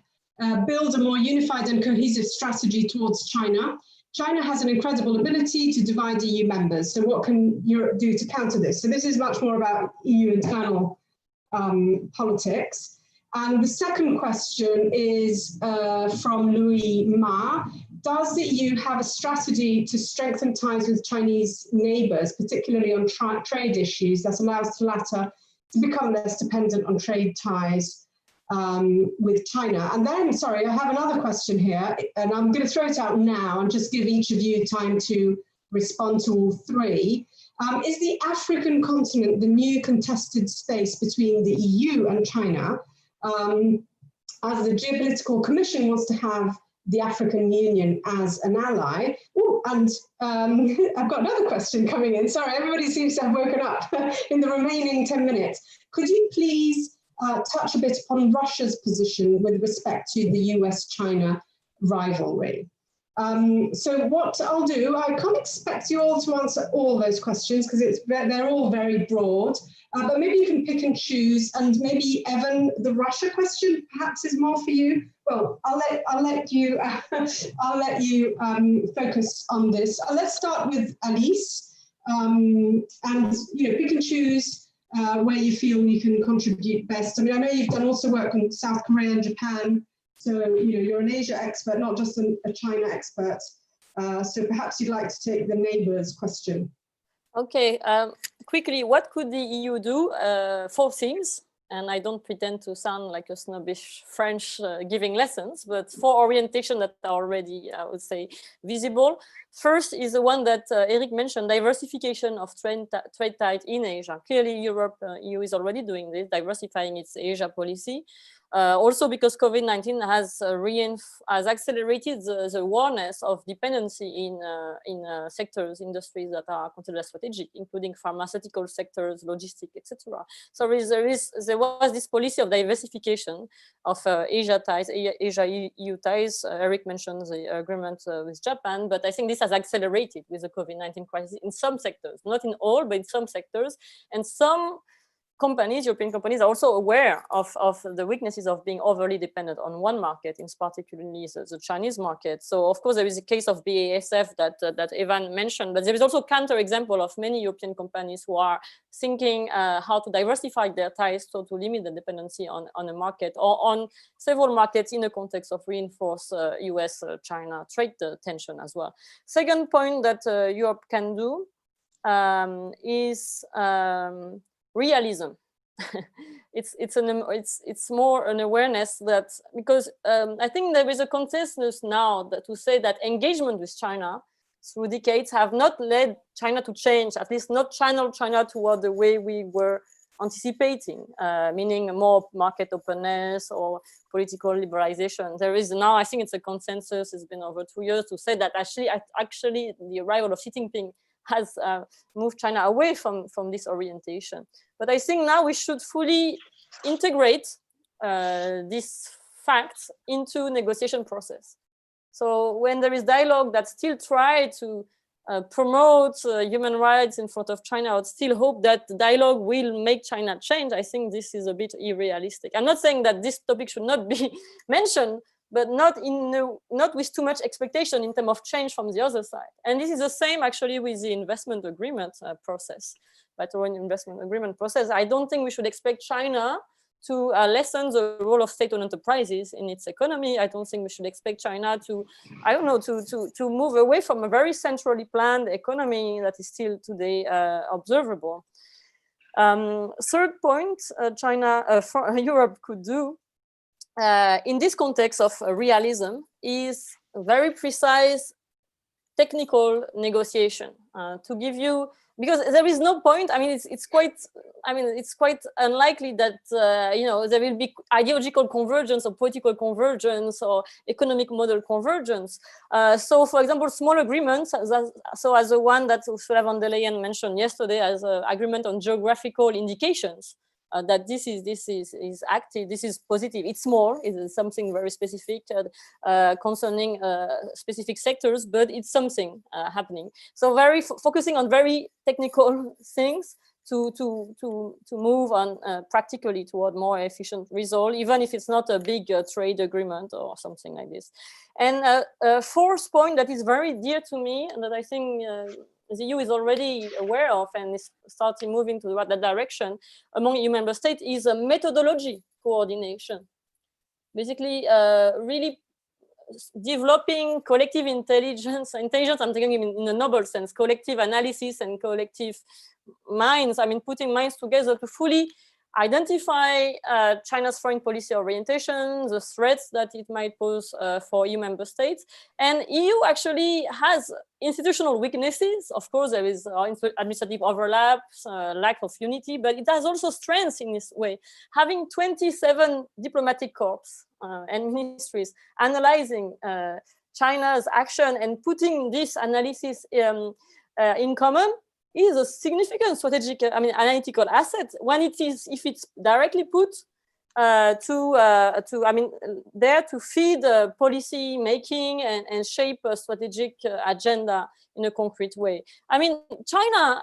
build a more unified and cohesive strategy towards China? China has an incredible ability to divide EU members. So what can Europe do to counter this? So this is much more about EU internal politics. And the second question is from Louis Ma. Does the EU have a strategy to strengthen ties with Chinese neighbors, particularly on trade issues, that allows the latter to become less dependent on trade ties with China? And then, sorry, I have another question here, and I'm going to throw it out now and just give each of you time to respond to all three. Is the African continent the new contested space between the EU and China? as the Geopolitical Commission wants to have the African Union as an ally. Oh, and I've got another question coming in. Sorry, everybody seems to have woken up in the remaining 10 minutes. Could you please touch a bit upon Russia's position with respect to the US China rivalry? So what I'll do, I can't expect you all to answer all those questions because they're all very broad, but maybe you can pick and choose, and maybe Evan, the Russia question perhaps is more for you. Well, I'll let you focus on this. Let's start with Alice, and pick and choose where you feel you can contribute best. I mean, I know you've done also work on South Korea and Japan. So, you're an Asia expert, not just a China expert. So perhaps you'd like to take the neighbors question. Okay, quickly, what could the EU do? 4 things, and I don't pretend to sound like a snobbish French giving lessons, but 4 orientation that are already, I would say, visible. First is the one that Eric mentioned, diversification of trade ties in Asia. Clearly, EU is already doing this, diversifying its Asia policy. Also because COVID-19 has accelerated the awareness of dependency in sectors, industries that are considered strategic, including pharmaceutical sectors, logistics, etc. So there was this policy of diversification of Asia ties, Asia-EU ties. Eric mentioned the agreement with Japan, but I think this has accelerated with the COVID-19 crisis in some sectors, not in all, but in some sectors, and some companies, European companies, are also aware of the weaknesses of being overly dependent on one market, in particularly the Chinese market. So, of course, there is a case of BASF that Evan mentioned, but there is also a counter-example of many European companies who are thinking how to diversify their ties so to limit the dependency on a market or on several markets in the context of reinforced U.S.-China trade tension as well. Second point that Europe can do is realism. it's more an awareness that, because I think there is a consensus now to say that engagement with China through decades have not led China to change, at least not channel China toward the way we were anticipating, meaning more market openness or political liberalization. There is now, I think it's a consensus, it's been over 2 years, to say that actually the arrival of Xi Jinping has moved China away from this orientation. But I think now we should fully integrate these facts into negotiation process. So when there is dialogue that still try to promote human rights in front of China, I would still hope that the dialogue will make China change. I think this is a bit unrealistic. I'm not saying that this topic should not be mentioned, but not with too much expectation in terms of change from the other side. And this is the same actually with the investment agreement process, bilateral investment agreement process. I don't think we should expect China to lessen the role of state-owned enterprises in its economy. I don't think we should expect China to, I don't know, to move away from a very centrally planned economy that is still today observable. Third point, Europe could do in this context of realism is very precise technical negotiation to give you, because there is no point. I mean, it's quite unlikely that there will be ideological convergence or political convergence or economic model convergence. So, for example, small agreements, as the one that Ursula von der Leyen mentioned yesterday, as an agreement on geographical indications. That this is active, this is positive. It's small, it's something very specific concerning specific sectors, but it's something happening. So very focusing on very technical things to move on practically toward more efficient result, even if it's not a big trade agreement or something like this. And a fourth point that is very dear to me and that I think the EU is already aware of and is starting moving to that direction among EU member states is a methodology coordination. Basically, really developing collective intelligence, I'm thinking in a noble sense, collective analysis and collective minds, I mean, putting minds together to fully identify China's foreign policy orientation, the threats that it might pose for EU member states. And EU actually has institutional weaknesses. Of course, there is administrative overlaps, lack of unity, but it has also strengths in this way. Having 27 diplomatic corps and ministries analyzing China's action and putting this analysis in common is a significant strategic, analytical asset when it is, if it's directly put there to feed policy making and shape a strategic agenda in a concrete way. I mean, China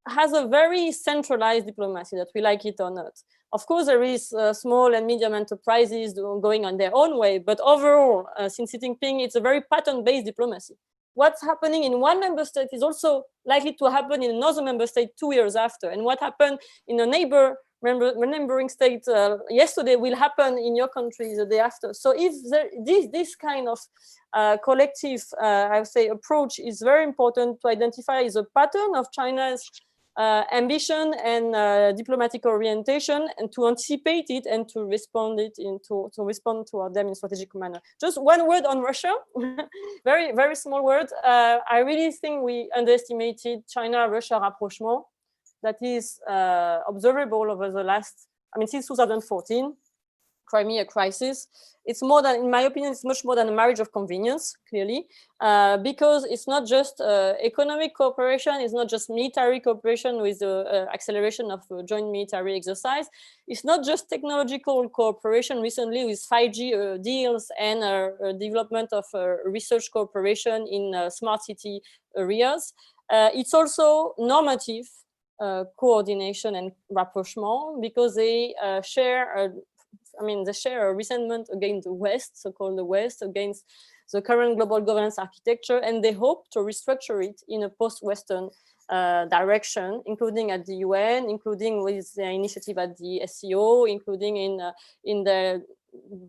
has a very centralized diplomacy, that we like it or not. Of course, there is small and medium enterprises going on their own way, but overall, since Xi Jinping, it's a very pattern-based diplomacy. What's happening in one member state is also likely to happen in another member state 2 years after. And what happened in a neighboring state yesterday will happen in your country the day after. So if this kind of collective, I would say, approach is very important to identify the pattern of China's ambition and diplomatic orientation, and to anticipate it and to respond to them in strategic manner. Just one word on Russia, very, very small word. I really think we underestimated China-Russia rapprochement that is observable over the last, since 2014, Crimea crisis. It's more than, in my opinion, it's much more than a marriage of convenience, clearly, because it's not just economic cooperation, it's not just military cooperation with the acceleration of joint military exercise. It's not just technological cooperation recently with 5G deals and development of research cooperation in smart city areas. It's also normative coordination and rapprochement, because they share they share a resentment against the West, so-called the West, against the current global governance architecture, and they hope to restructure it in a post-Western direction, including at the UN, including with the initiative at the SCO, including in the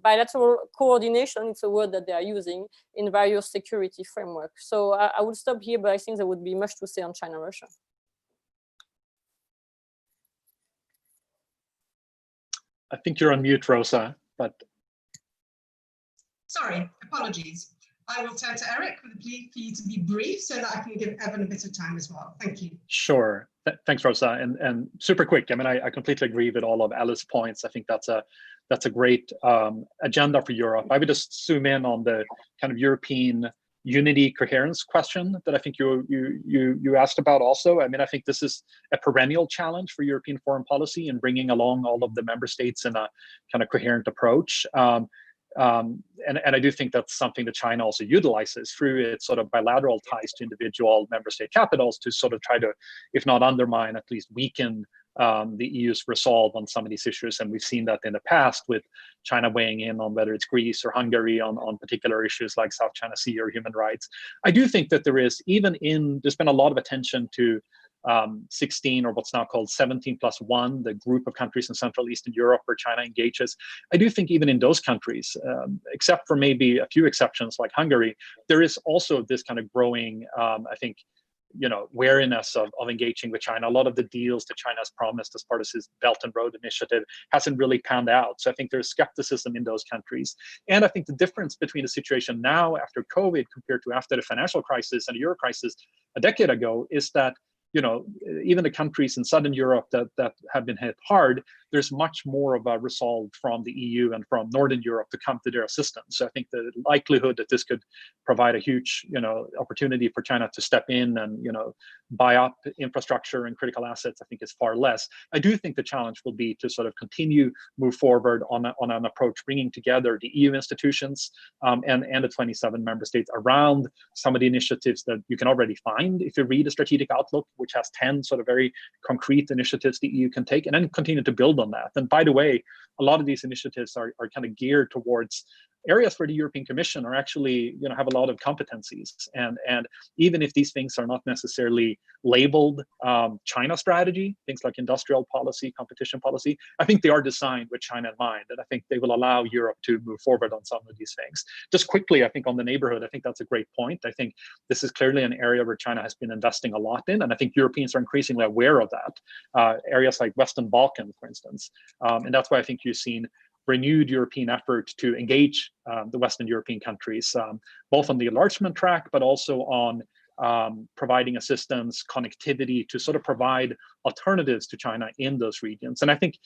bilateral coordination, it's a word that they are using, in various security frameworks. So I will stop here, but I think there would be much to say on China-Russia. I think you're on mute, Rosa, but. Sorry, apologies. I will turn to Eric with a plea for you to be brief so that I can give Evan a bit of time as well. Thank you. Sure. Thanks, Rosa. And super quick. I completely agree with all of Alice's points. I think that's a great agenda for Europe. I would just zoom in on the kind of European unity coherence question that I think you asked about also. I think this is a perennial challenge for European foreign policy in bringing along all of the member states in a kind of coherent approach. And I do think that's something that China also utilizes through its sort of bilateral ties to individual member state capitals to sort of try to, if not undermine, at least weaken the EU's resolve on some of these issues. And we've seen that in the past with China weighing in on whether it's Greece or Hungary on particular issues like South China Sea or human rights. I do think that there's been a lot of attention to 16, or what's now called 17+1, the group of countries in Central Eastern Europe where China engages. I do think even in those countries, except for maybe a few exceptions like Hungary, there is also this kind of growing, wariness of engaging with China. A lot of the deals that China has promised as part of his Belt and Road Initiative hasn't really panned out. So I think there's skepticism in those countries. And I think the difference between the situation now after COVID compared to after the financial crisis and the Euro crisis a decade ago is that even the countries in Southern Europe that have been hit hard, there's much more of a resolve from the EU and from Northern Europe to come to their assistance. So I think the likelihood that this could provide a huge, opportunity for China to step in and, buy up infrastructure and critical assets, I think is far less. I do think the challenge will be to sort of move forward on an approach, bringing together the EU institutions and the 27 member states around some of the initiatives that you can already find if you read a strategic outlook, which has 10 sort of very concrete initiatives the EU can take, and then continue to build on that. And by the way, a lot of these initiatives are kind of geared towards areas where the European Commission are actually, have a lot of competencies. And even if these things are not necessarily labeled China strategy, things like industrial policy, competition policy, I think they are designed with China in mind. And I think they will allow Europe to move forward on some of these things. Just quickly, I think on the neighborhood, I think that's a great point. I think this is clearly an area where China has been investing a lot in. And I think Europeans are increasingly aware of that. Areas like Western Balkans, for instance. And that's why I think you've seen renewed European effort to engage the Western European countries, both on the enlargement track, but also on providing assistance, connectivity to sort of provide alternatives to China in those regions. And I think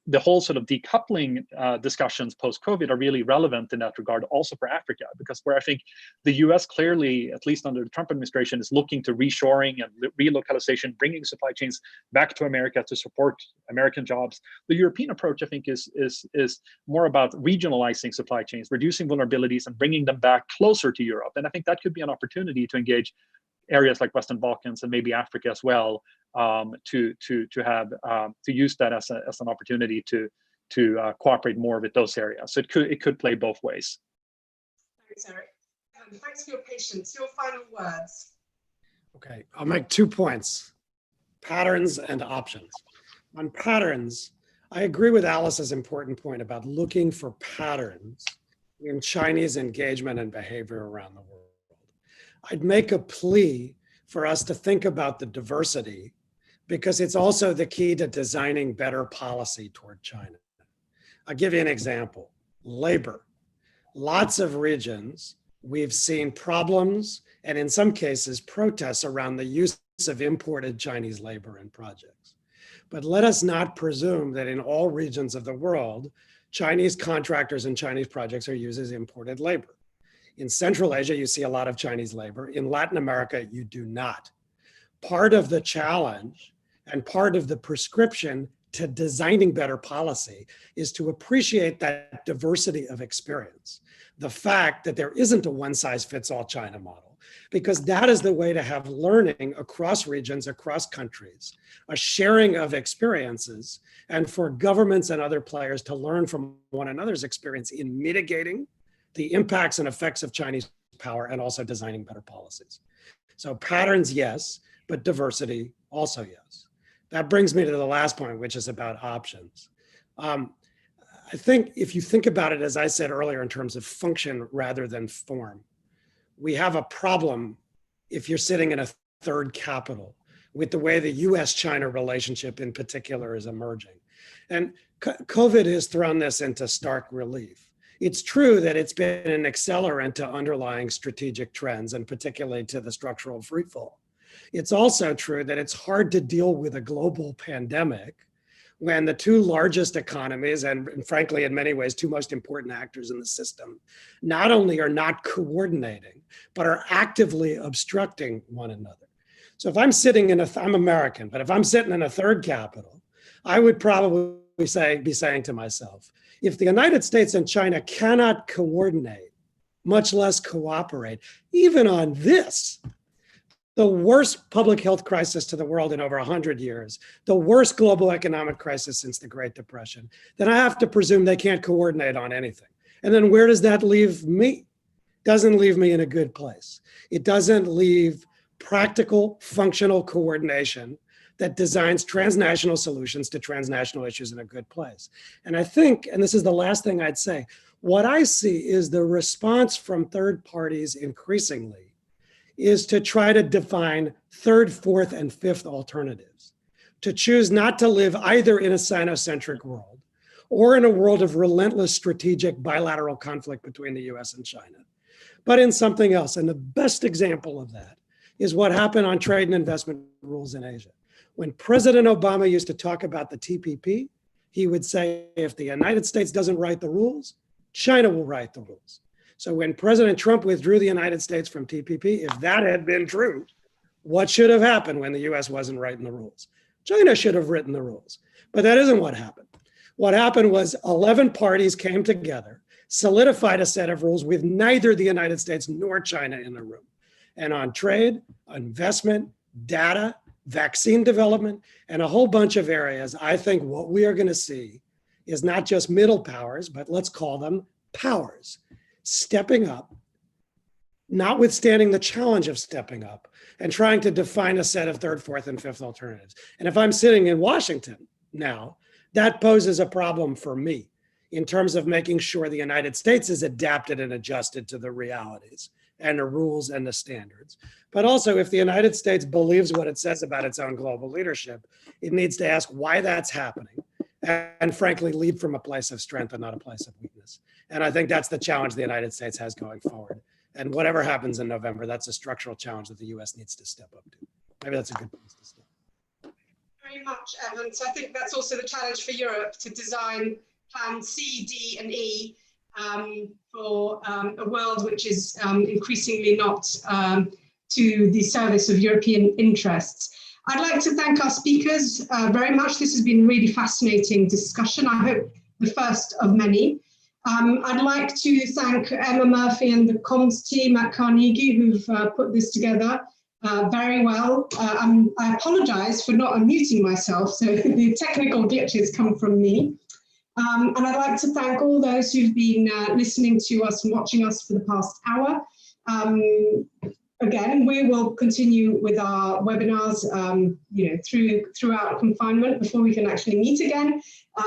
the whole sort of decoupling discussions post-COVID are really relevant in that regard also for Africa, because where I think the US clearly, at least under the Trump administration, is looking to reshoring and relocalization, bringing supply chains back to America to support American jobs. The European approach, I think, is more about regionalizing supply chains, reducing vulnerabilities and bringing them back closer to Europe. And I think that could be an opportunity to engage areas like Western Balkans and maybe Africa as well, to use that as an opportunity to cooperate more with those areas. So it could play both ways. Thanks, Eric. Thanks for your patience. Your final words. Okay, I'll make 2 points: patterns and options. On patterns, I agree with Alice's important point about looking for patterns in Chinese engagement and behavior around the world. I'd make a plea for us to think about the diversity, because it's also the key to designing better policy toward China. I'll give you an example. Labor. Lots of regions, we've seen problems and in some cases protests around the use of imported Chinese labor in projects. But let us not presume that in all regions of the world, Chinese contractors and Chinese projects are used as imported labor. In Central Asia, you see a lot of Chinese labor. In Latin America, you do not. Part of the challenge and part of the prescription to designing better policy is to appreciate that diversity of experience. The fact that there isn't a one-size-fits-all China model, because that is the way to have learning across regions, across countries, a sharing of experiences, and for governments and other players to learn from one another's experience in mitigating the impacts and effects of Chinese power and also designing better policies. So patterns, yes, but diversity also yes. That brings me to the last point, which is about options. I think if you think about it, as I said earlier, in terms of function rather than form, we have a problem if you're sitting in a third capital with the way the U.S. China relationship in particular is emerging. And COVID has thrown this into stark relief. It's true that it's been an accelerant to underlying strategic trends, and particularly to the structural freefall. It's also true that it's hard to deal with a global pandemic when the two largest economies, and frankly, in many ways, two most important actors in the system, not only are not coordinating, but are actively obstructing one another. So if I'm sitting in I'm American, but if I'm sitting in a third capital, I would probably be saying to myself, if the United States and China cannot coordinate, much less cooperate, even on this, the worst public health crisis to the world in over 100 years, the worst global economic crisis since the Great Depression, then I have to presume they can't coordinate on anything. And then where does that leave me? Doesn't leave me in a good place. It doesn't leave practical, functional coordination that designs transnational solutions to transnational issues in a good place. And I think, and this is the last thing I'd say, what I see is the response from third parties increasingly is to try to define third, fourth, and fifth alternatives, to choose not to live either in a Sino-centric world or in a world of relentless strategic bilateral conflict between the US and China, but in something else. And the best example of that is what happened on trade and investment rules in Asia. When President Obama used to talk about the TPP, he would say, if the United States doesn't write the rules, China will write the rules. So when President Trump withdrew the United States from TPP, if that had been true, what should have happened when the US wasn't writing the rules? China should have written the rules, but that isn't what happened. What happened was 11 parties came together, solidified a set of rules with neither the United States nor China in the room. And on trade, investment, data, vaccine development, and a whole bunch of areas, I think what we are going to see is not just middle powers, but let's call them powers stepping up, notwithstanding the challenge of stepping up, and trying to define a set of third, fourth, and fifth alternatives. And if I'm sitting in Washington now, that poses a problem for me in terms of making sure the United States is adapted and adjusted to the realities and the rules and the standards. But also, if the United States believes what it says about its own global leadership, it needs to ask why that's happening and frankly, lead from a place of strength and not a place of weakness. And I think that's the challenge the United States has going forward. And whatever happens in November, that's a structural challenge that the US needs to step up to. Maybe that's a good place to start. Very much, Evan. So I think that's also the challenge for Europe, to design plan C, D, and E for a world which is increasingly not to the service of European interests. I'd like to thank our speakers very much. This has been a really fascinating discussion. I hope the first of many. I'd like to thank Emma Murphy and the comms team at Carnegie who've put this together very well. I apologize for not unmuting myself, so the technical glitches come from me. And I'd like to thank all those who've been listening to us and watching us for the past hour. Again, we will continue with our webinars, throughout confinement before we can actually meet again.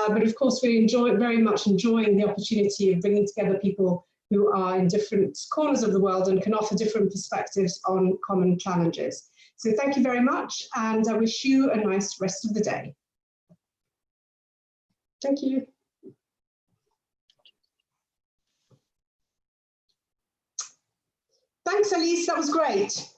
But of course, we very much enjoying the opportunity of bringing together people who are in different corners of the world and can offer different perspectives on common challenges. So thank you very much, and I wish you a nice rest of the day. Thank you. Thanks, Elise, that was great.